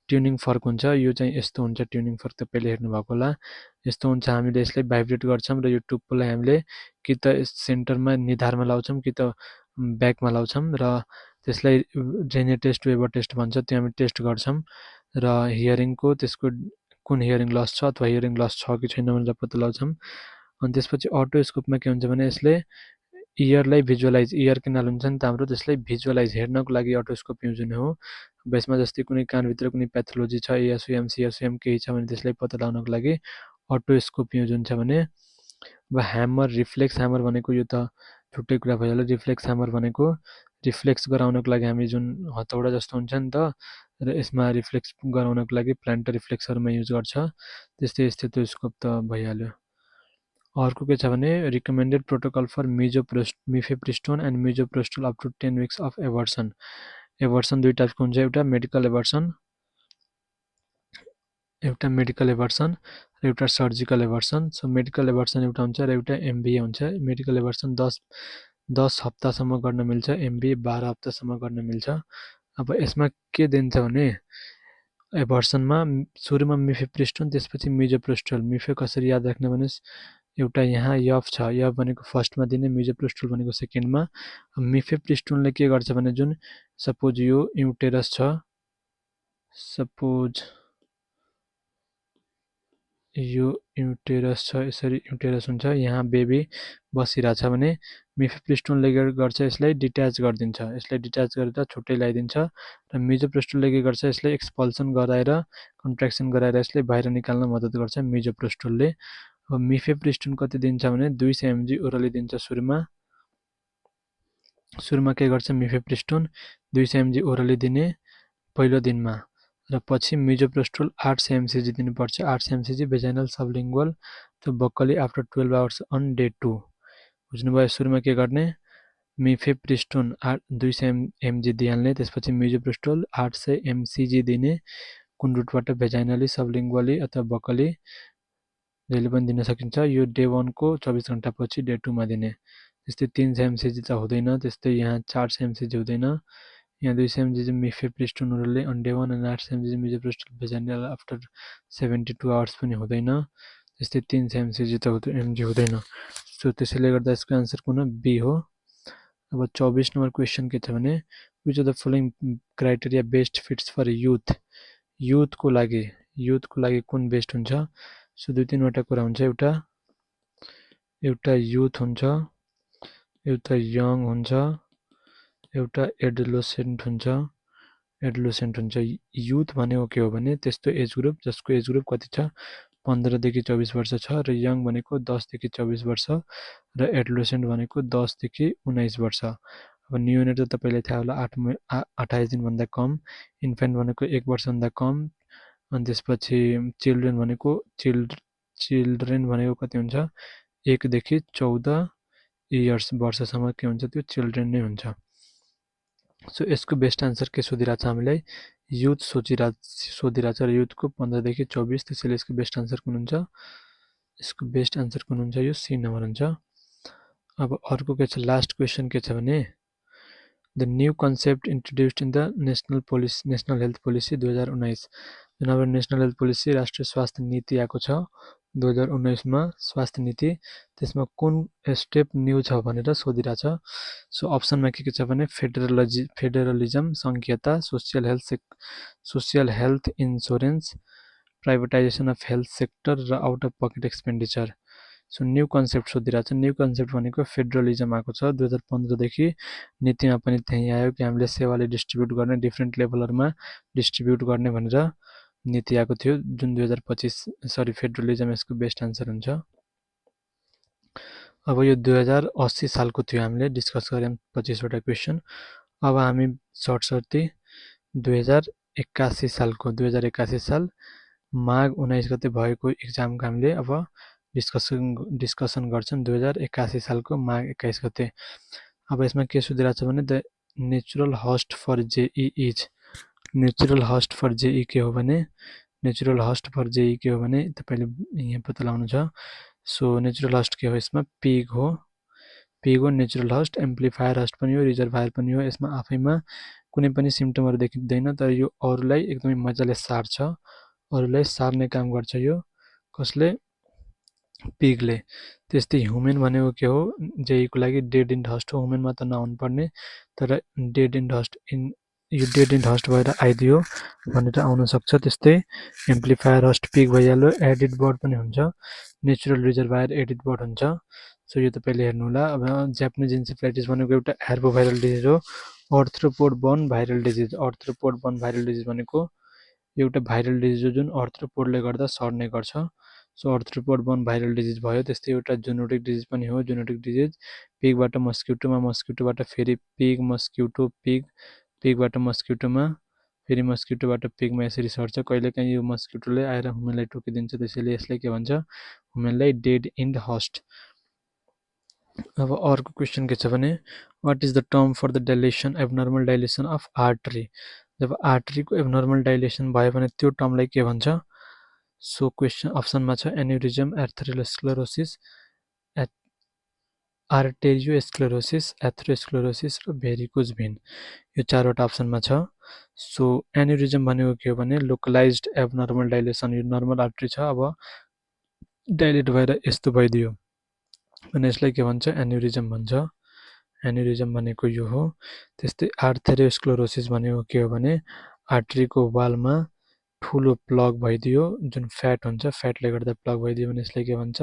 Speaker 1: ट्युनिङ फर्क हुन्छ यो चाहिँ यस्तो हुन्छ ट्युनिङ फर्क तपाईँले हेर्नुभएको होला यस्तो हुन्छ हामीले यसलाई भाइब्रेट गर्छौँ र यो टुप्पोलाई हामीले कि त सेन्टरमा निधारमा लाउँछौँ कि त ब्याकमा लाउँछौँ र त्यसलाई जेने टेस्ट वेबर टेस्ट भन्छ त्यो हामी टेस्ट गर्छौँ र हियरिङको त्यसको कुन हियरिङ लस छ अथवा हियरिङ लस छ कि छैन भनेर पत्ता लगाउँछौँ अनि त्यसपछि अटोस्कोपमा के हुन्छ भने यसले इयरलाई भिजुअलाइज इयर केनाल हुन्छ नि त हाम्रो त्यसलाई भिजुअलाइज हेर्नको लागि अटोस्कोप युज हुने हो अब यसमा जस्तै कुनै कानभित्र कुनै प्याथोलोजी छ एएसयुएम सिएसयुएम केही छ भने त्यसलाई पत्ता लगाउनको लागि अटोस्कोप युज हुन्छ भने अब ह्यामर रिफ्लेक्स ह्यामर भनेको यो त छुट्टै कुरा भइहाल्यो रिफ्लेक्स ह्यामर भनेको रिफ्लेक्स गराउनको लागि हामी जुन हतौडा जस्तो हुन्छ नि त र यसमा रिफ्लेक्स गराउनको लागि प्लान्टर रिफ्लेक्सरमा युज गर्छ त्यस्तै स्टेथोस्कोप त भइहाल्यो अर्को के छ भने recommended protocol for mifepristone and misoprostol up to 10 weeks of abortion दुई टाइपको हुन्छ एउटा मेडिकल एभर्सन र एउटा surgical abortion so medical abortion एउटा हुन्छ र एउटा एमबिए हुन्छ मेडिकल एभर्सन 10 हप्तासम्म गर्न मिल्छ एमबिए 12 हप्तासम्म गर्न मिल्छ अब यसमा के दिन्छ भने एभर्सनमा सुरुमा मिफेप्रिस्टोन त्यसपछि मिजोप्रोस्टोल मिफे कसरी याद राख्ने भने एउटा यहाँ यफ छ यफ भनेको फर्स्टमा दिने मिजोप्रोस्टोल भनेको सेकेन्डमा मिफेप्रिस्टोनले के गर्छ भने जुन सपोज यो युटेरस छ यो युटेरस छ यसरी युटेरस हुन्छ यहाँ बेबी बसिरहेछ भने मिफेप्रिस्टोनले के गर्छ यसलाई डिट्याच गरिदिन्छ, यसलाई डिट्याच गरेर छुट्टै ल्याइदिन्छ र मिजोप्रोस्टोलले के गर्छ यसलाई एक्सपल्सन गराएर कन्ट्र्याक्सन गराएर यसलाई बाहिर निकाल्न मद्दत गर्छ मिजोप्रोस्टोलले। अब मिफेप्रिस्टोन कति दिन्छ भने 200 mg ओरली दिन्छ सुरुमा के गर्छ मिफेप्रिस्टोन 200 mg ओरली दिने पहिलो दिनमा र पछि मिजोप्रोस्टोल 800 mg दिनुपर्छ 800 mg भेजाइनल सबलिङ्गुअल त्यो बक्कली आफ्टर 12 आवर्स अन डे 2 बुझ्नुभयो। सुरुमा के गर्ने मिफेप्रिस्टोन 200 mg दिइहाल्ने त्यसपछि मिजोप्रोस्टोल 800 mg दिने कुन रुटबाट भेजाइनली सबलिङ्गुअली अथवा बक्कली जहिले पनि दिन सकिन्छ। यो डे 1 को 24 घण्टा पछि डे 2 मा दिने। त्यस्तै 300 mg त हुँदैन, त्यस्तै यहाँ 400 mg हुँदैन, यहाँ 200 mg mifepristone orally on day 1 अनि 800 mg misoprostol vaginal after 72 hours पनि हुँदैन, त्यस्तै 300 mg त हुँदैन। सो त्यसैले गर्दा यसको आन्सर कुन बी हो। अब 24 नम्बर क्वेसन के छ भने which of the following criteria best fits for युथको लागि कुन बेस्ट हुन्छ। सो 2-3 कुरा हुन्छ, एउटा युथ हुन्छ, एउटा यङ हुन्छ, एउटा एडोलेसेन्ट हुन्छ। युथ भनेको के हो भने त्यस्तो एज ग्रुप जसको एज ग्रुप कति छ 15 देखि 24 वर्ष छ र यङ भनेको 10 देखि 24 वर्ष र एडोलेसेन्ट भनेको 10 देखि 19 वर्ष। अब न्युनेट त तपाईलाई थाहा होला 28 दिनभन्दा कम, इन्फेन्ट भनेको 1 वर्षभन्दा कम, अनि त्यसपछि चिल्ड्रेन भनेको कति हुन्छ 1 देखि 14 इयर्स वर्षसम्म के हुन्छ त्यो चिल्ड्रेन नै हुन्छ। सो यसको बेस्ट आन्सर के सोधिरहेछ हामीलाई युथ सोधिरहेछ र युथको 15 देखि 24, त्यसैले यसको बेस्ट आन्सर कुन हुन्छ, यसको बेस्ट आन्सर कुन हुन्छ यो सी नम्बर हुन्छ। अब अर्को के छ लास्ट क्वेसन के छ भने the new concept introduced in the national health policy 2019 जुन हाम्रो नेसनल हेल्थ पोलिसी राष्ट्रिय स्वास्थ्य नीति आएको छ 2019 मा स्वास्थ्य नीति, त्यसमा कुन स्टेप न्यू छ भनेर सोधिरहेछ। सो अप्सनमा के छ भने फेडरलिजम संघीयता, social health insurance, privatization of health sector र out of pocket expenditure. So new concept सोधिरहेछ। न्यू कन्सेप्ट भनेको फेडरलिजम आएको छ 2015 देखि, नीतिमा पनि त्यही आयो कि हामीले सेवाले डिस्ट्रिब्युट गर्ने डिफ्रेन्ट लेभलहरुमा डिस्ट्रिब्युट गर्ने भनेर नीति आएको थियो जुन 2025 फेडरलिजम यसको बेस्ट आन्सर हुन्छ। अब यो 2080 सालको थियो, हामीले डिस्कस गर्यौं 25 वटा क्वेशन। अब हामी सर्टसर्ती 2081 साल माघ 19 गते भएको एक्जामको हामीले अब डिस्कसन गर्छौं 2081 सालको माघ 21 गते। अब यसमा के सोधिरहेछ भने the natural host for JE is, natural host for JE के हो भने तपाईले यहाँ पत्ता लगाउनु छ। सो नेचुरल होस्ट के हो, यसमा पिग हो नेचुरल होस्ट, एम्प्लिफायर होस्ट पनि हो, रिजर्भायर पनि हो। यसमा आफैमा कुनै पनि सिम्पटमहरु देखिँदैन तर यो अरूलाई एकदमै मजाले सार्छ, अरूलाई सार्ने काम गर्छ यो कसले, पिगले। त्यस्तै ह्युमन भनेको के हो, जेईको लागि डेड एन्ड होस्ट हो, ह्युमनमा त नहुनु पर्ने तर डेड एन्ड होस्ट भएर आइदियो भनेर आउन सक्छ। त्यस्तै एम्प्लिफायर होस्ट पिग भइहाल्यो, एडिड बर्ड पनि हुन्छ, नेचुरल रिजर्भायर एडिड बर्ड हुन्छ। सो यो तपाईले हेर्नु होला। अब जापानिज इन्सेफ्लाइटिस भनेको एउटा एर्बोभाइरल डिजिज हो, अर्थ्रोपोड बर्न भाइरल डिजिज भनेको एउटा भाइरल डिजिज हो जुन अर्थ्रोपोडले गर्दा सर्ने गर्छ। So arthropod burn viral disease भयो। त्यस्तै एउटा जुनोटिक डिजिज पनि हो, जुनोटिक डिजिज पिगबाट मस्किटोमा, मस्किटोबाट फेरि पिग, पिगबाट मस्किटोमा, फेरि मस्किटोबाट पिगमा यसरी सर्छ। कहिलेकाहीँ यो मस्किटोले आएर ह्युमनलाई टोकिदिन्छ, त्यसैले यसलाई के भन्छ, ह्युमनलाई डेड एन्ड होस्ट। अब अर्को क्वेसन के छ भने what is the term for the dilation, abnormal dilation of artery. जब आर्टरीको एब्नर्मल डाइलेसन भयो भने त्यो टर्मलाई के भन्छ। सो क्वेसन अप्सनमा छ एन्युरिजम, एथेरोस्क्लेरोसिस, आर्टेरियोस्क्लेरोसिस, एथेरोस्क्लेरोसिस र भेरिकोज भेन, यो चारवटा अप्सनमा छ। सो एन्युरिजम भनेको के हो भने लोकलाइज्ड एब्नर्मल डाइलेसन, यो नर्मल आर्टरी छ अब डाइलेट भएर यस्तो भइदियो अनि यसलाई के भन्छ, एन्युरिजम भन्छ। एन्युरिजम भनेको यो हो। त्यस्तै आर्थेरोस्क्लेरोसिस भनेको के हो भने आर्टरीको वालमा ठुलो प्लग भइदियो जुन फ्याट हुन्छ, फ्याटले गर्दा प्लग भइदियो भने यसलाई के भन्छ,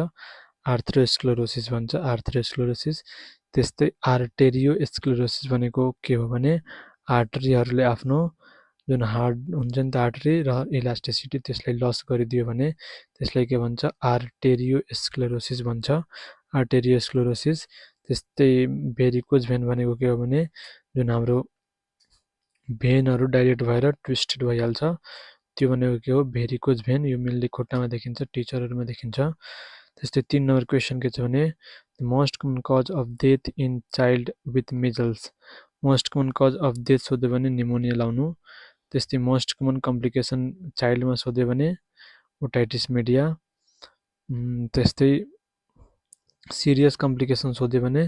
Speaker 1: आर्थेरोस्क्लेरोसिस भन्छ, आर्थेरोस्क्लेरोसिस। त्यस्तै आर्टेरियोस्क्लेरोसिस भनेको के हो भने आर्टरीहरूले आफ्नो जुन हार्ड हुन्छ नि त आर्टरी र इलास्टिसिटी त्यसलाई लस गरिदियो भने त्यसलाई के भन्छ आर्टेरियोस्क्लेरोसिस भन्छ आर्टेरियोस्क्लेरोसिस। त्यस्तै भेरिकोज भेन भनेको के हो भने जुन हाम्रो भेनहरू डाइरेक्ट भएर ट्विस्टेड भइहाल्छ त्यो भनेको के हो भेरिकोज भेन। यो मेनली खुट्टामा देखिन्छ टिचरहरूमा देखिन्छ। त्यस्तै 3 नम्बर क्वेसन के छ भने most common cause of death in child with measles. Most common cause of death सोध्यो भने निमोनिया लाउनु। त्यस्तै मोस्ट कमन कम्प्लिकेसन चाइल्डमा सोध्यो भने ओटाइटिस मिडिया। त्यस्तै सिरियस कम्प्लिकेसन सोध्यो भने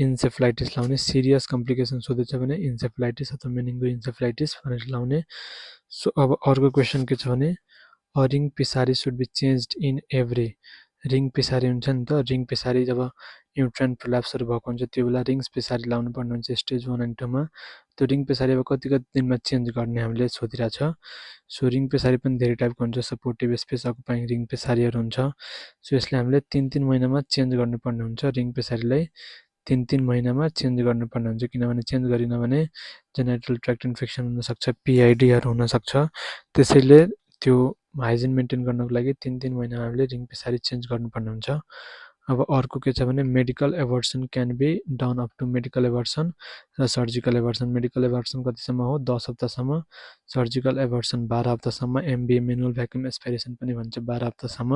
Speaker 1: इन्सेफ्लाइटिस लाउने। सिरियस कम्प्लिकेसन सोधेछ भने इन्सेफ्लाइटिस अथवा मेनिङ्गो इन्सेफ्लाइटिस भनेर लाउने। सो अब अर्को क्वेसन के छ भने a ring pessary should be changed in every. Ring pessary हुन्छ नि त रिङ पिसारी जब युट्राइन प्रोल्याप्सहरू भएको हुन्छ त्यो बेला रिङ्स पिसारी लाउनु पर्ने हुन्छ स्टेज 1 एन्ड 2 मा। त्यो रिङ पिसारी अब कति दिनमा चेन्ज गर्ने हामीले सोधिरहेको छ। सो रिङ पिसारी पनि धेरै टाइपको हुन्छ सपोर्टिभ स्पेस अकुपाइङ रिङ पिसारीहरू हुन्छ। सो यसलाई हामीले 3-3 महिनामा चेन्ज गर्नुपर्ने हुन्छ रिङ पिसारीलाई 3-3 महिनामा चेन्ज गर्नुपर्ने हुन्छ किनभने चेन्ज गरिन भने जेनेटल ट्र्याक्ट इन्फेक्सन हुनसक्छ पिआइडीहरू हुनसक्छ। त्यसैले त्यो हाइजिन मेन्टेन गर्नको लागि 3-3 महिनामा हामीले रिङ पिसारी चेन्ज गर्नुपर्ने हुन्छ। अब अर्को के छ भने medical abortion can be done up to medical abortion र सर्जिकल एभर्सन। मेडिकल एभर्सन कतिसम्म हो 10 हप्तासम्म। सर्जिकल एभर्सन 12 हप्तासम्म। एमबिए मेनुअल भ्याक्युम एस्पाइरेसन पनि भन्छ 12 हप्तासम्म।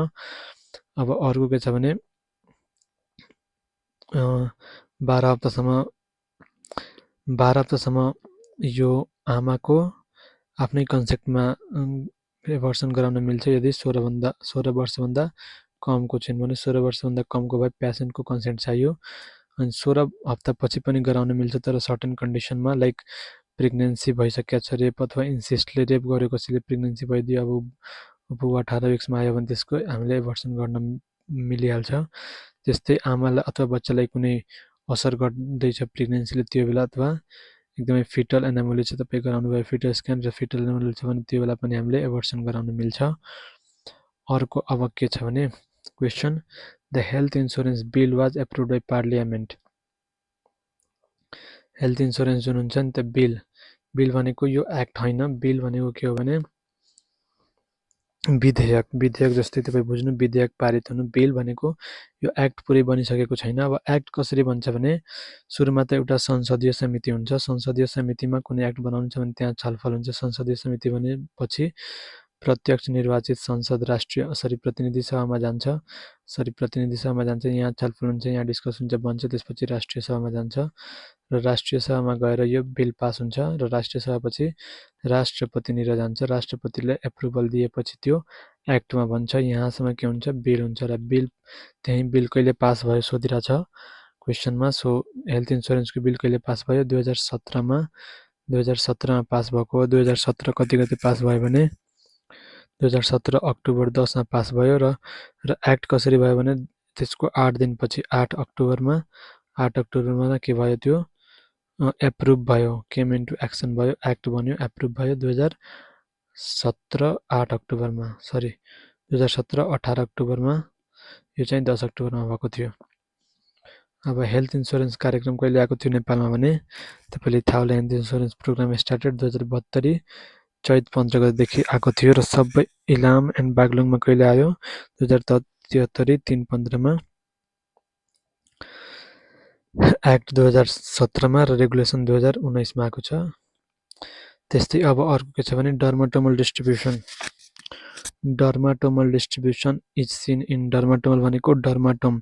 Speaker 1: अब अर्को के छ भने 12 हप्तासम्म यो आमाको आफ्नै कन्सेप्टमा एभर्सन गराउन मिल्छ यदि 16 वर्षभन्दा कमको छिन् भने 16 वर्षभन्दा कमको भए पेसेन्टको कन्सेन्ट चाहियो। अनि 16 हप्तापछि पनि गराउन मिल्छ तर सर्टेन कन्डिसनमा लाइक प्रेग्नेन्सी भइसकेको छ रेप अथवा इन्सिस्टले रेप गर्यो कसैले प्रेग्नेन्सी भइदियो अब ऊ 18 विक्समा आयो भने त्यसको हामीले एभर्सन गर्न मिलिहाल्छ। त्यस्तै आमालाई अथवा बच्चालाई कुनै असर गर्दैछ प्रेग्नेन्सीले त्यो बेला अथवा एकदमै फिटल एनामोली छ तपाईँ गराउनु भयो फिटल स्क्यान र फिटल एनामोली छ भने त्यो बेला पनि हामीले एभर्सन गराउन मिल्छ। अर्को अब के छ भने question the health insurance bill was approved by parliament. Health insurance जुन हुन्छ नि त बिल भनेको यो एक्ट होइन। बिल भनेको के हो भने विधेयक जस्तै तपाईँ बुझ्नु विधेयक पारित हुनु। बिल भनेको यो एक्ट पुरै बनिसकेको छैन। अब एक्ट कसरी बन्छ भने सुरुमा त एउटा संसदीय समिति हुन्छ। संसदीय समितिमा कुनै एक्ट बनाउनु छ भने त्यहाँ छलफल हुन्छ। संसदीय समिति भनेपछि प्रत्यक्ष निर्वाचित संसद प्रतिनिधि सभामा जान्छ। प्रतिनिधि सभामा जान्छ यहाँ छलफल हुन्छ यहाँ डिस्कस हुन्छ बन्छ त्यसपछि राष्ट्रिय सभामा जान्छ र राष्ट्रिय सभामा गएर यो बिल पास हुन्छ र राष्ट्रिय सभापछि राष्ट्रपतिनिर जान्छ। राष्ट्रपतिले एप्रुभल दिएपछि त्यो एक्टमा बन्छ। यहाँसम्म के हुन्छ बिल हुन्छ र त्यही बिल कहिले पास भयो सोधिरहेछ क्वेसनमा। सो हेल्थ इन्सुरेन्सको बिल कहिले पास भयो 2017मा पास भएको हो। 2017 कति गते पास भयो भने 2017 अक्टोबर 10मा पास भयो र एक्ट कसरी भयो भने त्यसको 8 दिनपछि 8 अक्टोबरमा के भयो त्यो एप्रुभ भयो केम इन्टु एक्सन भयो एक्ट बन्यो एप्रुभ भयो 2017 8 अक्टोबरमा 2017 18 अक्टोबरमा यो चाहिँ 10 अक्टोबरमा भएको थियो। अब हेल्थ इन्सुरेन्स कार्यक्रम कहिले आएको थियो नेपालमा भने तपाईँले थाहा होला हेल्थ इन्सुरेन्स प्रोग्राम स्टार्टेड 2072 चैत 15 गतेदेखि आएको थियो र सबै इलाम एन्ड बागलुङमा कहिले आयो 2073 3/15मा एक्ट 2017मा र रेगुलेसन 2019मा आएको छ। त्यस्तै अब अर्को के छ भने डर्माटोमल डिस्ट्रिब्युसन इज सिन इन डर्माटोमल भनेको डर्माटोम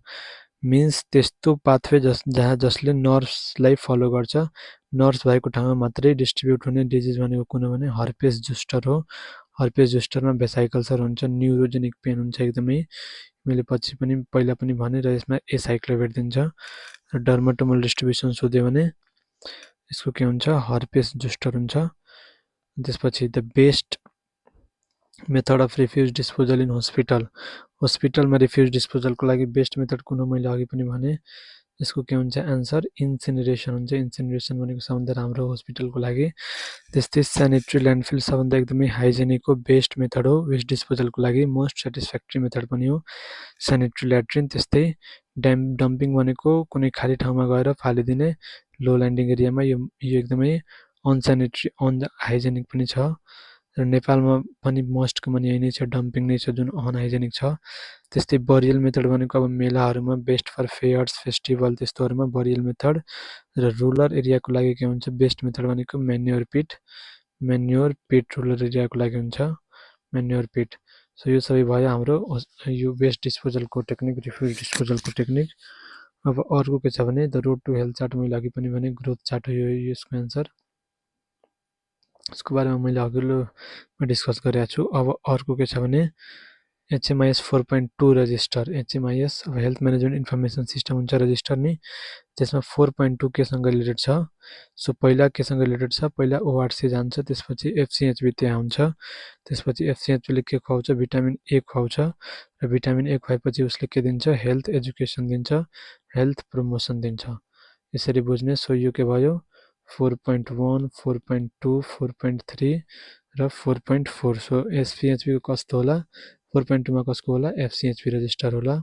Speaker 1: मिन्स त्यस्तो पाथवे जसले नर्भ्सलाई फलो गर्छ। नर्भ्स भएको ठाउँमा मात्रै डिस्ट्रिब्युट हुने डिजिज भनेको कुन भने हर्पेस जुस्टर हो। हर्पेस जुस्टरमा भेसाइकल्सहरू हुन्छ न्युरोजेनिक पेन हुन्छ एकदमै। मैले पहिला पनि भने र यसमा एसाइक्लोभिर दिन्छ। डर्माटोमल डिस्ट्रिब्युसन सोध्यो भने यसको के हुन्छ हर्पेस जुस्टर हुन्छ। त्यसपछि the best method of refuse disposal in हस्पिटलमा रिफ्युज डिस्पोजलको लागि बेस्ट मेथड कुन हो मैले अघि पनि भने यसको के हुन्छ एन्सर इन्सिनरेसन हुन्छ। इन्सिनरेसन भनेको सबभन्दा राम्रो हस्पिटलको लागि। त्यस्तै स्यानिटरी ल्यान्डफिल सबभन्दा एकदमै हाइजेनिकको बेस्ट मेथड हो वेस्ट डिस्पोजलको लागि मोस्ट सेटिस्फ्याक्ट्री मेथड पनि हो स्यानिटरी ल्याट्रिन। त्यस्तै डम्पिङ भनेको कुनै खाली ठाउँमा गएर फालिदिने लो ल्यान्डिङ एरियामा यो एकदमै अनसेनिटरी अनहाइजेनिक पनि छ र नेपालमा पनि मोस्ट कमन यही नै छ, डम्पिङ नै छ जुन अनहाइजेनिक छ। त्यस्तै बरियल मेथड भनेको अब मेलाहरूमा बेस्ट फर फेयर्स फेस्टिभल त्यस्तोहरूमा बरियल मेथड र रुरल एरियाको लागि के हुन्छ बेस्ट मेथड भनेको म्यान्योर पिट रुरल एरियाको लागि हुन्छ म्यान्योर पिट। सो यो सबै भयो हाम्रो यो वेस्ट डिस्पोजलको टेक्निक, रिफ्युज डिस्पोजलको टेक्निक। अब अर्को के छ भने the road to health chart, मैले अघि पनि भने ग्रोथ चार्ट हो यो यसको एन्सर, यसको बारेमा मैले अघिल्लो डिस्कस गरेको छु। अब अर्को के छ भने HMIS 4.2 रजिस्टर, HMIS अब हेल्थ म्यानेजमेन्ट इन्फर्मेसन सिस्टम हुन्छ रजिस्टर नि, त्यसमा 4.2 केसँग रिलेटेड छ। सो पहिला केसँग रिलेटेड छ, पहिला ORC जान्छ, त्यसपछि FCHB त्यहाँ हुन्छ, त्यसपछि FCHBले के खुवाउँछ भिटामिन A खुवाउँछ र भिटामिन A खुवाएपछि उसले के दिन्छ हेल्थ एजुकेसन दिन्छ, हेल्थ प्रमोसन दिन्छ, यसरी बुझ्ने। सो यो के भयो 4.1, 4.2, 4.3 र 4.4। सो FCHB को कस्तो होला 4.2 मा कसको होला FCHB रजिस्टर होला,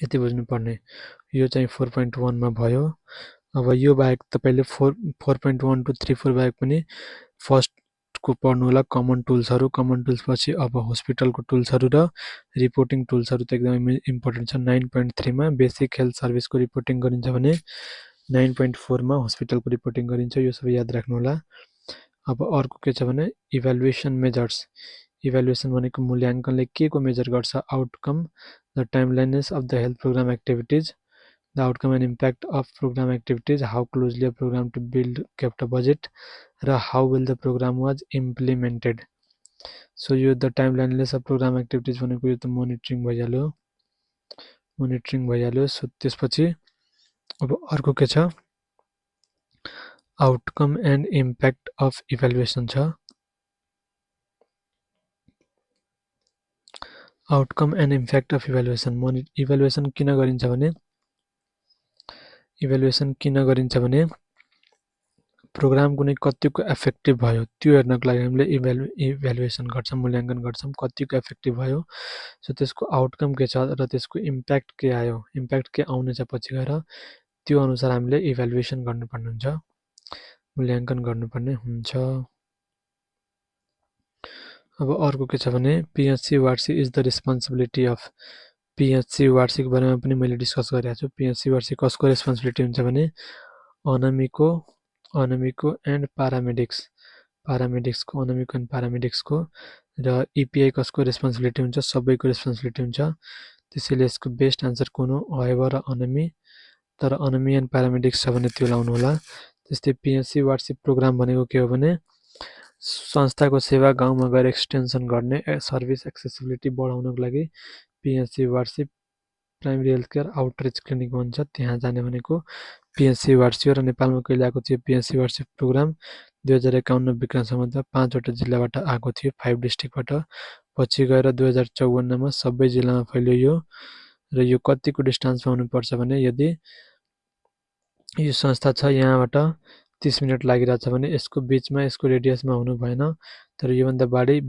Speaker 1: यति बुझ्नुपर्ने। यो चाहिँ 4.1 मा भयो। अब यो बाहेक तपाईले 4.1 to 3, 4 बाहेक पनि फर्स्ट को पढ्नु होला कमन टुल्सहरु, कमन टुल्स पछि अब हस्पिटलको टुल्सहरु र रिपोर्टिङ टुल्सहरु त एकदमै इम्पोर्टेन्ट छ। 9.3 मा बेसिक हेल्थ सर्भिसको रिपोर्टिङ गरिन्छ भने 9.4 मा हस्पिटलको रिपोर्टिङ गरिन्छ, यो सबै याद राख्नु होला। अब अर्को के छ भने इभ्यालुएसन मेजर्स, इभ्यालुएसन भनेको मूल्याङ्कनले के को मेजर गर्छ outcome, the timeliness of the health program activities, the outcome and impact of program activities, how closely a program to build kept a budget र how well the program was implemented। so यो the timeliness of program activities भनेको यो त मोनिटरिङ भइहाल्यो, मोनिटरिङ भइहाल्यो। सो त्यसपछि अब अर्को के छ outcome and impact of evaluation छ। Outcome and impact of evaluation, evaluation किन गरिन्छ भने इभ्यालुएसन किन गरिन्छ भने प्रोग्राम कुनै कतिको इफेक्टिभ भयो त्यो हेर्नको लागि हामीले इभ्यालुएसन गर्छौं, मूल्याङ्कन गर्छौं कतिको इफेक्टिभ भयो। सो त्यसको आउटकम के छ र त्यसको इम्प्याक्ट के आयो, इम्प्याक्ट के आउने छ पछि गएर, त्यो अनुसार हामीले इभ्यालुएसन गर्नुपर्ने हुन्छ, मूल्याङ्कन गर्नुपर्ने हुन्छ। अब अर्को के छ भने PHC वार्षिक is the responsibility of, PHC वार्षिक बारेमा पनि मैले डिस्कस गरेको छु। PHC वार्षिक कसको रेस्पोन्सिबिलिटी हुन्छ भने अनमिको एन्ड पारामेडिक्स, पारामेडिक्सको अनमिको एन्ड पारामेडिक्सको, र EPI कसको रेस्पोन्सिबिलिटी हुन्छ सबैको रेस्पोन्सिबिलिटी हुन्छ। त्यसैले यसको बेस्ट आन्सर कुन हो अएभर र अनमी, तर अनमी एन्ड पारामेडिक्स छ भने त्यो लाउनु होला। त्यस्तै PHC वार्षिक प्रोग्राम भनेको के हो भने संस्थाको सेवा गाउँमा गएर एक्सटेन्सन गर्ने, सर्भिस एक्सेसिबिलिटी बढाउनको लागि PHC वार्षिक primary health care outreach clinic भन्छ, त्यहाँ जाने भनेको PHC वार्षिक हो। र नेपालमा कहिले आएको थियो PHC वार्षिक प्रोग्राम 2051 विक्रम सम्बन्धमा 5 वटा जिल्लाबाट आएको थियो, 5 डिस्ट्रिक्टबाट, पछि गएर 2054 मा सबै जिल्लामा फैलियो र यो कतिको डिस्टेन्समा हुनुपर्छ भने यदि यो संस्था छ यहाँबाट 30 मिनेट लागिरहेछ भने यसको बीचमा यसको रेडियसमा हुनु भएन, तर योभन्दा बढी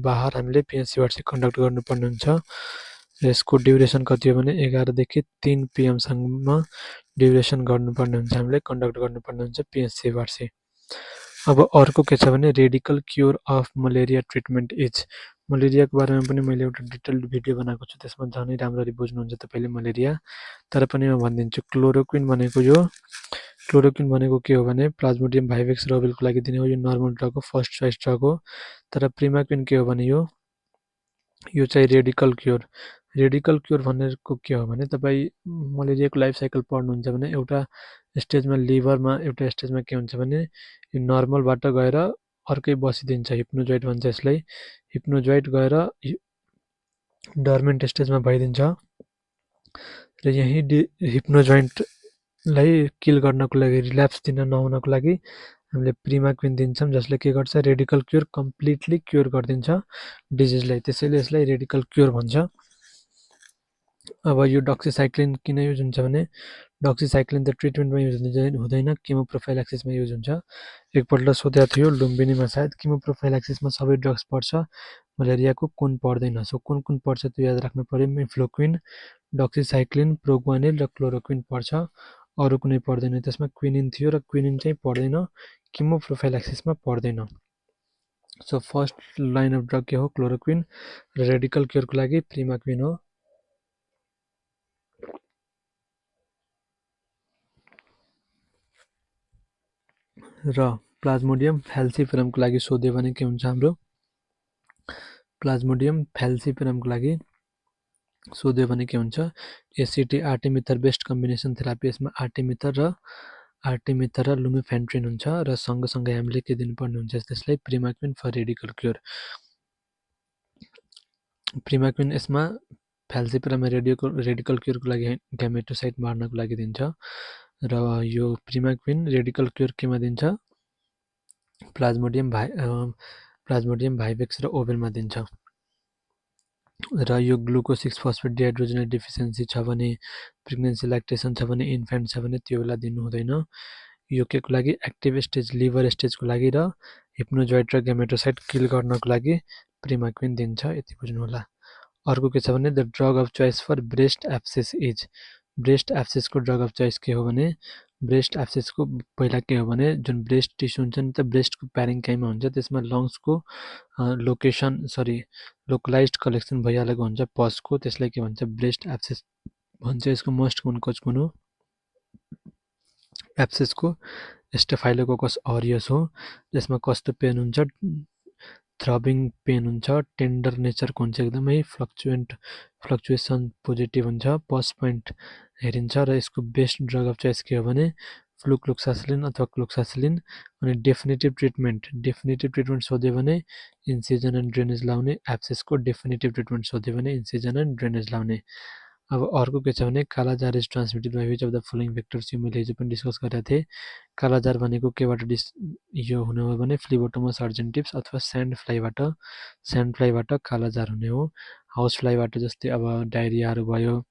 Speaker 1: बाहर हामीले PHC वार्षिक कन्डक्ट गर्नुपर्ने हुन्छ। र यसको ड्युरेसन कति हो भने 11 देखि 3 PM सम्म ड्युरेसन गर्नुपर्ने हुन्छ, हामीले कन्डक्ट गर्नुपर्ने हुन्छ PHC वार्षिक। अब अर्को के छ भने radical cure of malaria treatment is, मलेरियाको बारेमा पनि मैले एउटा डिटेल्ड भिडियो बनाएको छु, त्यसमा झनै राम्ररी बुझ्नुहुन्छ तपाईले मलेरिया। तर पनि म भनिदिन्छु क्लोरोक्विन भनेको यो, क्लोरोक्विन भनेको के हो भने प्लाज्मोडियम भाइभेक्स रबेलको लागि दिने हो, यो नर्मल ड्रग हो, फर्स्ट चोइस ड्रग हो। तर प्रिमाक्विन के हो भने यो चाहिँ रेडिकल क्योर, रेडिकल क्योर भनेको के हो भने तपाई मलेरियाको लाइफ साइकल पढ्नुहुन्छ भने एउटा स्टेजमा लिभरमा, एउटा स्टेजमा के हुन्छ भने यो नर्मलबाट गएर अर्कै बसिदिन्छ, हिप्नोजोइड भन्छ यसलाई, हिप्नोजोइड गएर डर्मेन्ट स्टेजमा भइदिन्छ र यही हिप्नोजोइडलाई किल गर्नको लागि, रिल्याप्स दिन नहुनको लागि हामीले प्रिमाक्विन दिन्छौं, जसले के गर्छ रेडिकल क्योर कम्प्लिटली क्योर गरिदिन्छ डिजिजलाई, त्यसैले यसलाई रेडिकल क्योर भन्छ। अब यो डक्सिसाइक्लिन किन युज हुन्छ भने डक्सिसाइक्लिन त ट्रिटमेन्टमा युज हुँदैन, केमोप्रोफाइलेक्सिसमा युज हुन्छ। एकपल्ट सोधेको थियो लुम्बिनीमा सायद केमोप्रोफाइलेक्सिसमा सबै ड्रग्स पर्छ मलेरियाको कुन पर्दैन। सो कुन कुन पर्छ त्यो याद राख्नु पर्यो। मिफ्लोक्विन, डक्सिसाइक्लिन, प्रोग्वानिल र क्लोरोक्विन पर्छ, अरू कुनै पर्दैन। त्यसमा क्विनिन थियो र क्विनिन चाहिँ पर्दैन, किमोप्रोफाइलेक्सिसमा पर्दैन। So first line of drug के हो, क्लोरोक्विन र रेडिकल क्योरको लागि प्रिमाक्विन हो। र प्लाज्मोडियम फ्याल्सिफेरमको लागि सोध्यो भने के हुन्छ हाम्रो, प्लाज्मोडियम फ्याल्सिफेरमको लागि सोध्यो भने के हुन्छ, एसिटी आर्टिमिथर बेस्ट कम्बिनेसन थेरापी। यसमा आर्टिमिथर र लुमेफेन्ट्रिन हुन्छ र सँगसँगै हामीले के दिनुपर्ने हुन्छ त्यसलाई, प्रिमाक्विन फर रेडिकल क्योर। प्रिमाक्विन यसमा फ्याल्सिफेरममा रेडिकल क्योरको लागि ग्यामेटोसाइट मार्नको लागि दिन्छ र यो प्रिमाक्विन रेडिकल क्योर केमा दिन्छ, प्लाज्मोडियम भाइभेक्स र ओभेलमा दिन्छ। र यो ग्लुकोज 6 फस्फेट डिहाइड्रोजिनेज डिफिसियन्सी छ भने, प्रेग्नेन्सी ल्याक्टेसन छ भने, इन्फेन्ट छ भने त्यो बेला दिनु हुँदैन। यो के को लागि, एक्टिभ स्टेज लिभर स्टेजको लागि र हिप्नोजोइट र ग्यामेटोसाइट किल गर्नको लागि प्रिमाक्विन दिन्छ। यति बुझ्नु होला। अर्को के छ भने, the drug of choice for breast abscess is. Breast एब्सेसको ड्रग अफ चोइस के हो भने, ब्रेस्ट एब्सेसको पहिला के हो भने, जुन ब्रेस्ट टिस्यु हुन्छ नि त, ब्रेस्टको प्यारेन्काइमा हुन्छ, त्यसमा लङ्सको लोकलाइज्ड कलेक्सन भइहालेको हुन्छ पसको, त्यसलाई के भन्छ, ब्रेस्ट एब्सेस भन्छ। यसको मोस्ट कमन कज कुन हो, एब्सेसको स्टेफाइलोकोकस अरियस हो। यसमा कस्तो पेन हुन्छ, थ्रबिङ पेन हुन्छ, टेन्डर नेचरको हुन्छ, एकदमै फ्लक्चुएसन पोजिटिभ हुन्छ, पस पोइन्ट हेरिन्छ र यसको बेस्ट ड्रग अफ चोइस के हो भने फ्लुक्लोक्सासिलिन अथवा क्लोक्सासिलिन। अनि डेफिनेटिभ ट्रिटमेन्ट सोध्यो भने इन्सिजन एन्ड ड्रेनेज लाउने, एब्सेसको डेफिनेटिभ ट्रिटमेन्ट सोध्यो भने इन्सिजन एन्ड ड्रेनेज लाउने। अब अर्को के छ भने, kala azar is transmitted by which of the following vectors. यो मैले हिजो पनि डिस्कस गरेको थिएँ। कालाजार भनेको केबाट यो हुने हो भने, फ्लिबोटोमस अर्जेन्टिभ्स अथवा स्यान्ड फ्लाइबाट कालाजार हुने हो। हाउस फ्लाइबाट जस्तै अब डायरियाहरू भयो,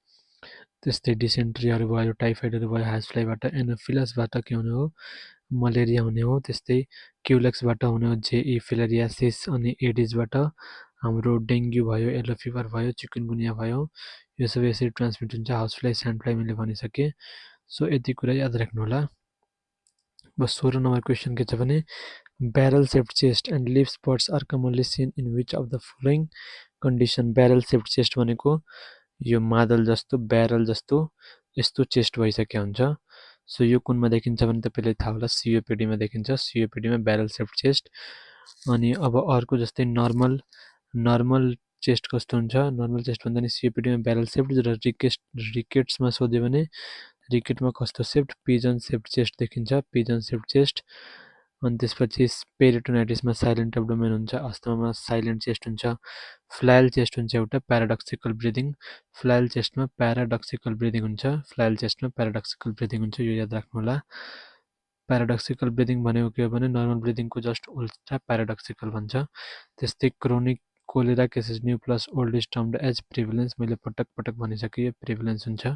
Speaker 1: त्यस्तै डिसेन्ट्रीहरू भयो, टाइफाइडहरू भयो। हाउस फ्लाइबाट एनोफिलसबाट के हुने हो, मलेरिया हुने हो। त्यस्तै क्युलेक्सबाट हुने हो जेई फिलेरियासिस। अनि एडिसबाट हाम्रो डेङ्गु भयो, येल्लो फिभर भयो, चिकुनगुनिया भयो। यो सबै यसरी ट्रान्समिट हुन्छ, हाउस फ्लाइ, स्यान्ड फ्लाइ मैले भनिसकेँ। सो यति कुरा याद राख्नु होला। बस 16 नम्बर क्वेसन के छ भने, barrel shaped chest and live spots are commonly seen in which of the following condition. Barrel shaped chest भनेको यो मादल जस्तो, ब्यारल जस्तो यस्तो चेस्ट भइसकेको हुन्छ। सो यो कुनमा देखिन्छ भने तपाईँलाई थाहा होला, सिओपिडीमा देखिन्छ। सिओपिडीमा ब्यारल सेप्ड चेस्ट। अनि अब अर्को जस्तै नर्मल चेस्ट कस्तो हुन्छ, नर्मल चेस्ट भन्दा नि सिओपिडीमा ब्यारल सेप्ड र रिकेट्समा सोध्यो भने रिकेटमा कस्तो सेप्ड, पिजन सेप्ड चेस्ट देखिन्छ, पिजन सेप्ड चेस्ट। अनि त्यसपछि पेरिटोनाइटिसमा साइलेन्ट एब्डोमेन हुन्छ, अस्थमामा साइलेन्ट चेस्ट हुन्छ। फ्लायल चेस्ट हुन्छ एउटा, प्याराडक्सिकल ब्रिदिङ। फ्लायल चेस्टमा प्याराडक्सिकल ब्रिदिङ हुन्छ, यो याद राख्नु होला। प्याराडक्सिकल ब्रिदिङ भनेको के हो भने, नर्मल ब्रिदिङको जस्ट उल्टा प्याराडक्सिकल भन्छ। त्यस्तै chronic cholera cases new plus old is termed as prevalence. मैले पटक भनिसकेँ, यो प्रिभिलेन्स हुन्छ।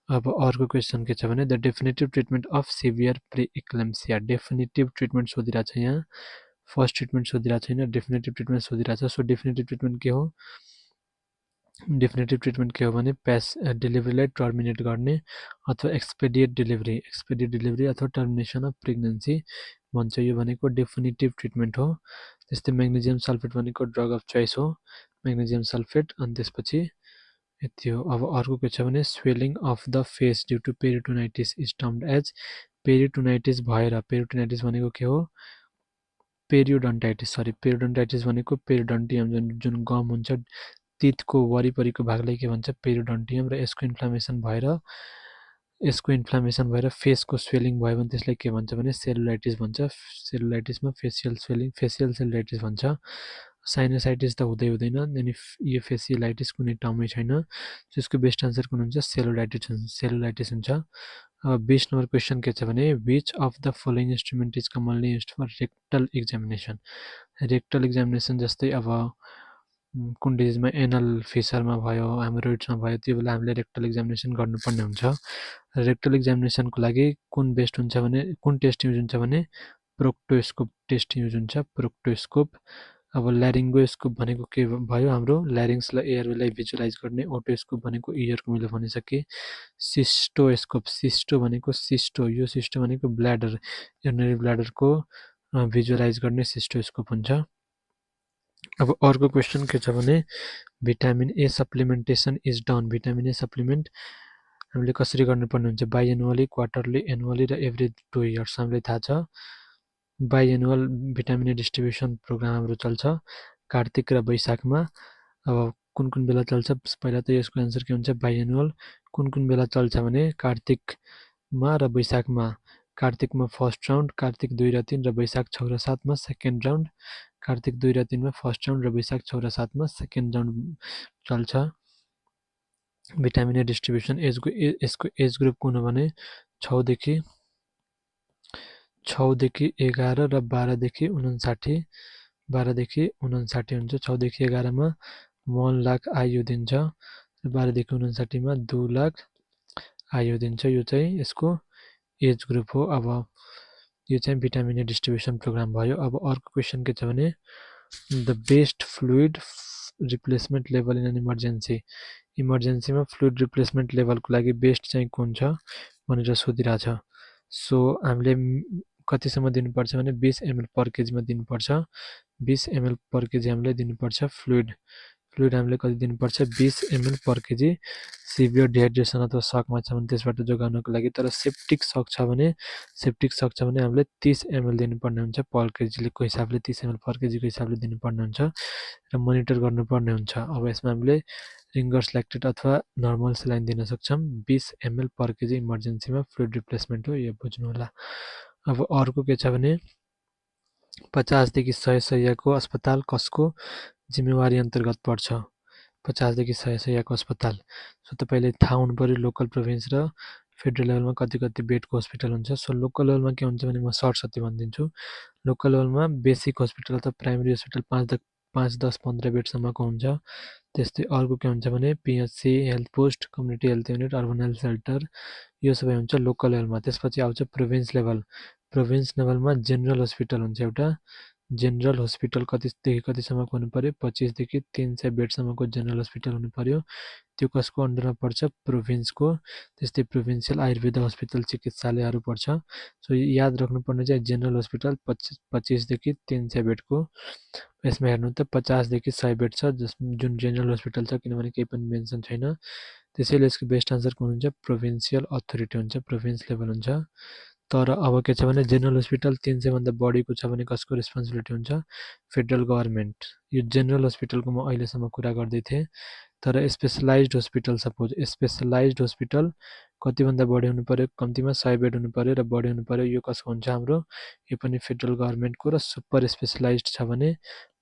Speaker 1: अब अर्को क्वेसन के छ भने, the definitive treatment of severe pre-eclampsia. Definitive treatment सोधिरहेको छ यहाँ, फर्स्ट ट्रिटमेन्ट सोधिरहेको छैन, डेफिनेटिभ ट्रिटमेन्ट सोधिरहेको छ। सो डेफिनेटिभ ट्रिटमेन्ट के हो, भने डेलिभरीलाई टर्मिनेट गर्ने अथवा एक्सपेडिएट डेलिभरी अथवा टर्मिनेसन अफ प्रेग्नेन्सी भन्छ। यो भनेको डेफिनेटिभ ट्रिटमेन्ट हो। त्यस्तै म्याग्नेजियम सल्फेट भनेको ड्रग अफ चोइस हो, म्याग्नेजियम सल्फेट। अनि त्यसपछि यति हो। अब अर्को के छ भने, swelling of the face due to peritonitis is termed as. Peritonitis भनेको के हो, पेरियोडन्टाइटिस भनेको पेरिडन्टियम जुन गम हुन्छ तितको वरिपरिको भागलाई के भन्छ, पेरिडन्टियम। र यसको इन्फ्लामेसन भएर फेसको स्वेलिङ भयो भने त्यसलाई के भन्छ भने सेलुलाइटिस भन्छ। सेलुलाइटिसमा फेसियल सेलुलाइटिस भन्छ। साइनोसाइटिस त हुँदैन, अनि यो फेसियलाइटिस कुनै टर्मै छैन। त्यसको बेस्ट आन्सर कुन हुन्छ, सेलुलाइटिस हुन्छ। अब 20 नम्बर क्वेसन के छ भने, which of the following instrument is commonly used for rectal examination. Rectal examination जस्तै अब कुन डिजिजमा एनल फिसरमा भयो, हेमोरोइड्समा भयो, त्यो बेला हामीले रेक्टल एक्जामिनेसन गर्नुपर्ने हुन्छ। रेक्टल एक्जामिनेसनको लागि कुन बेस्ट हुन्छ भने, कुन टेस्ट युज हुन्छ भने प्रोक्टोस्कोप टेस्ट युज हुन्छ, प्रोक्टोस्कोप। अब ल्यारिङ्गोस्कोप भनेको के भयो हाम्रो ल्यारिङ्ग्सलाई एयरवेलाई भिजुअलाइज गर्ने, ओटोस्कोप भनेको इयरको मैले भनिसकेँ। सिस्टोस्कोप सिस्टो भनेको यो सिस्टो भनेको ब्ल्याडर युरिनरी ब्ल्याडरको भिजुअलाइज गर्ने सिस्टोस्कोप हुन्छ। अब अर्को क्वेसन के छ भने vitamin A supplementation is done. Vitamin A supplement हामीले कसरी गर्नुपर्ने हुन्छ बाइ एनुअली, क्वार्टरली, एनुअली र एभ्री 2 इयर्स हामीलाई थाहा छ। Biannual vitamin A distribution programme हाम्रो चल्छ कार्तिक र वैशाखमा। अब कुन कुन बेला चल्छ पहिला त यसको एन्सर के हुन्छ बाइ एनुअल। कुन कुन बेला चल्छ भने कार्तिकमा र वैशाखमा। कार्तिकमा फर्स्ट राउन्ड, कार्तिक 2 र 3 र वैशाख 6 र 7 मा सेकेन्ड राउन्ड। कार्तिक 2 र 3 मा फर्स्ट राउन्ड र वैशाख 6 र 7 मा सेकेन्ड राउन्ड चल्छ। भिटामिन ए डिस्ट्रिब्युसन यसको एज ग्रुप कुन हो भने 6 देखि 11 र 12 देखि 59। 12 देखि 59 हुन्छ। 6 देखि 11 मा 1 लाख आयु दिन्छ र 12 देखि 59 मा 2 लाख आयु दिन्छ। यो चाहिँ यसको एज ग्रुप हो। अब यो चाहिँ भिटामिन ए डिस्ट्रिब्युसन प्रोग्राम भयो। अब अर्को क्वेसन के छ भने the best fluid replacement level in an emergency. इमर्जेन्सीमा फ्लुइड रिप्लेसमेन्ट लेभलको लागि बेस्ट चाहिँ कुन छ भनेर सोधिरहेछ। सो हामीले कतिसम्म दिनुपर्छ भने 20 ml पर केजीमा दिनुपर्छ। 20 ml पर केजी हामीले दिनुपर्छ फ्लुइड हामीले कति दिनुपर्छ 20 ml पर केजी। सिभियर डिहाइड्रेसन अथवा सकमा छ भने त्यसबाट जोगाउनको लागि। तर सेप्टिक सक छ भने हामीले 30 ml दिनुपर्ने हुन्छ पर केजीको हिसाबले, 30 ml पर केजीको हिसाबले दिनुपर्ने हुन्छ र मोनिटर गर्नुपर्ने हुन्छ। अब यसमा हामीले रिङ्गर्स ल्याक्टेट अथवा नर्मल सेलाइन दिन सक्छौँ। 20 ml पर केजी इमर्जेन्सीमा फ्लुइड रिप्लेसमेन्ट हो, यो बुझ्नु होला। अब अर्को के छ भने 50 देखि 100 शय्याको अस्पताल कसको जिम्मेवारी अन्तर्गत पर्छ। 50 देखि 100 शय्याको अस्पताल। सो तपाईँले थाहा हुनु पर्यो लोकल, प्रोभिन्स र फेडरल लेभलमा कति कति बेडको हस्पिटल हुन्छ। सो लोकल लेभलमा के हुन्छ भने म सर्ट सत्य भनिदिन्छु। लोकल लेभलमा बेसिक हस्पिटल अथवा प्राइमेरी हस्पिटल 5, 10, 15 बेडसम्मको हुन्छ। त्यस्तै अर्को के हुन्छ भने PHC, health post, community health unit, urban health shelter, यो सबै हुन्छ लोकल लेभलमा। त्यसपछि आउँछ प्रोभिन्स लेभल। प्रोभिन्स लेभलमा जेनरल हस्पिटल हुन्छ एउटा। जेनरल हस्पिटल कतिदेखि कतिसम्मको हुनु पर्यो 25 देखि 300 बेडसम्मको जेनरल हस्पिटल हुनु पर्यो। त्यो कसको अन्डरमा पर्छ प्रोभिन्सको। त्यस्तै प्रोभिन्सियल आयुर्वेद हस्पिटल चिकित्सालयहरू पर्छ। सो याद राख्नुपर्ने चाहिँ जेनरल हस्पिटल 25 देखि 300 बेडको। यसमा हेर्नु त 50 देखि 100 बेड छ जुन जेनरल हस्पिटल छ, किनभने केही पनि मेन्सन छैन। त्यसैले यसको बेस्ट आन्सर कुन हुन्छ प्रोभिन्सियल अथोरिटी हुन्छ, प्रोभिन्स लेभल हुन्छ। तर अब के छ भने जेनरल हस्पिटल 300 भन्दा बढीको छ भने कसको रेस्पोन्सिबिलिटी हुन्छ फेडरल गभर्नमेन्ट। यो जेनरल हस्पिटलको म अहिलेसम्म कुरा गर्दै थिएँ। तर specialised hospital, suppose specialised hospital कतिभन्दा बढी हुनु पर्यो कम्तीमा 100 बेड हुनु पर्यो र बढी हुनु पर्यो। यो कसको हुन्छ हाम्रो यो पनि फेडरल गभर्नमेन्टको। र सुपर स्पेसलाइज्ड छ भने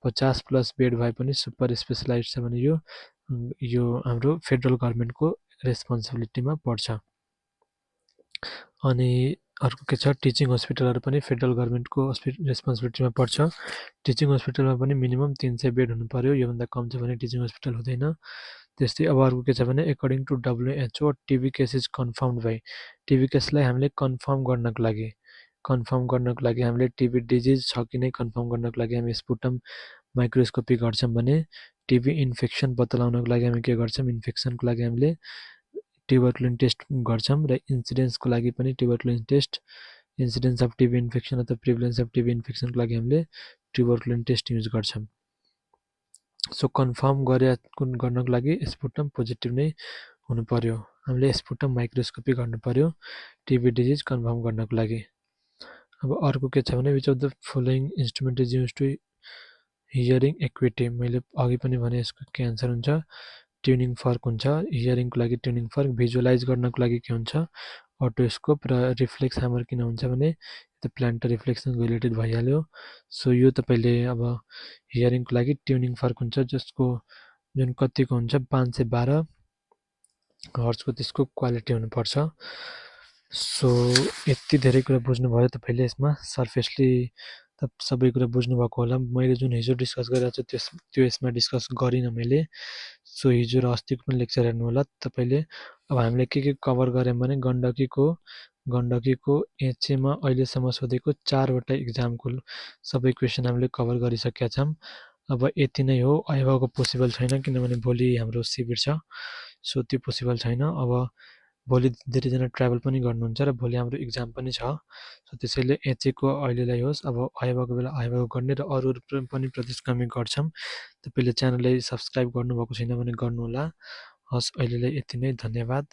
Speaker 1: 50 प्लस बेड भए पनि सुपर स्पेसलाइज्ड छ भने यो हाम्रो फेडरल गभर्नमेन्टको रेस्पोन्सिबिलिटीमा पर्छ। अनि अर्को के छ टिचिङ हस्पिटलहरू पनि फेडरल गभर्नमेन्टको रेस्पोन्सिबिलिटीमा पर्छ। टिचिङ हस्पिटलमा पनि मिनिमम 300 बेड हुनु पर्यो, योभन्दा कम छ भने टिचिङ हस्पिटल हुँदैन। त्यस्तै अब अर्को के छ भने according to WHO TB case is confirmed by. TB केसलाई हामीले कन्फर्म गर्नको लागि हामीले टिबी डिजिज छ कि नै कन्फर्म गर्नको लागि हामी स्पुटम माइक्रोस्कोपी गर्छौँ भने टिबी इन्फेक्सन पत्ता लगाउनको लागि हामी के गर्छौँ इन्फेक्सनको लागि हामीले ट्युबरकुलिन टेस्ट गर्छौँ र इन्सिडेन्सको लागि पनि tuberculin test, incidence of TB infection अथवा प्रिभलेन्स अफ टिबी इन्फेक्सनको लागि हामीले ट्युबरकुलिन टेस्ट युज गर्छौँ। सो कन्फर्म गर्नको लागि स्पुटम पोजिटिभ नै हुनु पर्यो। हामीले स्पुटम माइक्रोस्कोपी गर्नु पर्यो टिबी डिजिज कन्फर्म गर्नको लागि। अब अर्को के छ भने which of the following instrument is use to hearing acuity. मैले अघि पनि भने यसको के एन्सर हुन्छ ट्युनिङ फर्क हुन्छ। हियरिङको लागि ट्युनिङ फर्क, भिजुअलाइज गर्नको लागि के हुन्छ अटोस्कोप, र रिफ्लेक्स ह्यामर किन हुन्छ भने त्यो प्लान्टर रिफ्लेक्ससँग रिलेटेड भइहाल्यो। सो यो तपाईँले अब हियरिङको लागि ट्युनिङ फर्क हुन्छ जसको जुन कतिको हुन्छ 512 हर्जको त्यसको क्वालिटी हुनुपर्छ। सो यति धेरै कुरा बुझ्नुभयो तपाईँले यसमा सरफेसली त सबै कुरा बुझ्नुभएको होला। मैले जुन हिजो डिस्कस गरिरहेको छु त्यो यसमा डिस्कस गरिनँ मैले। सो हिजो र अस्तिको पनि लेक्चर हेर्नु होला तपाईँले। अब हामीले के कभर गऱ्यौँ भने गण्डकीको एचएमा अहिलेसम्म सोधेको 4वटा इक्जामको सबै क्वेसन हामीले कभर गरिसकेका छौँ। अब यति नै हो, अहिलेको पोसिबल छैन किनभने भोलि हाम्रो शिविर छ, सो त्यो पोसिबल छैन। अब भोलि धेरैजना ट्राभल पनि गर्नुहुन्छ र भोलि हाम्रो इक्जाम पनि छ, सो त्यसैले एचएको अहिलेलाई होस्, अब आइभाको बेला आइभाको गर्ने र अरू पनि प्रतिष्कामी गर्छौँ। तपाईँले च्यानललाई सब्सक्राइब गर्नुभएको छैन भने गर्नुहोला। हस्, अहिलेलाई यति नै, धन्यवाद।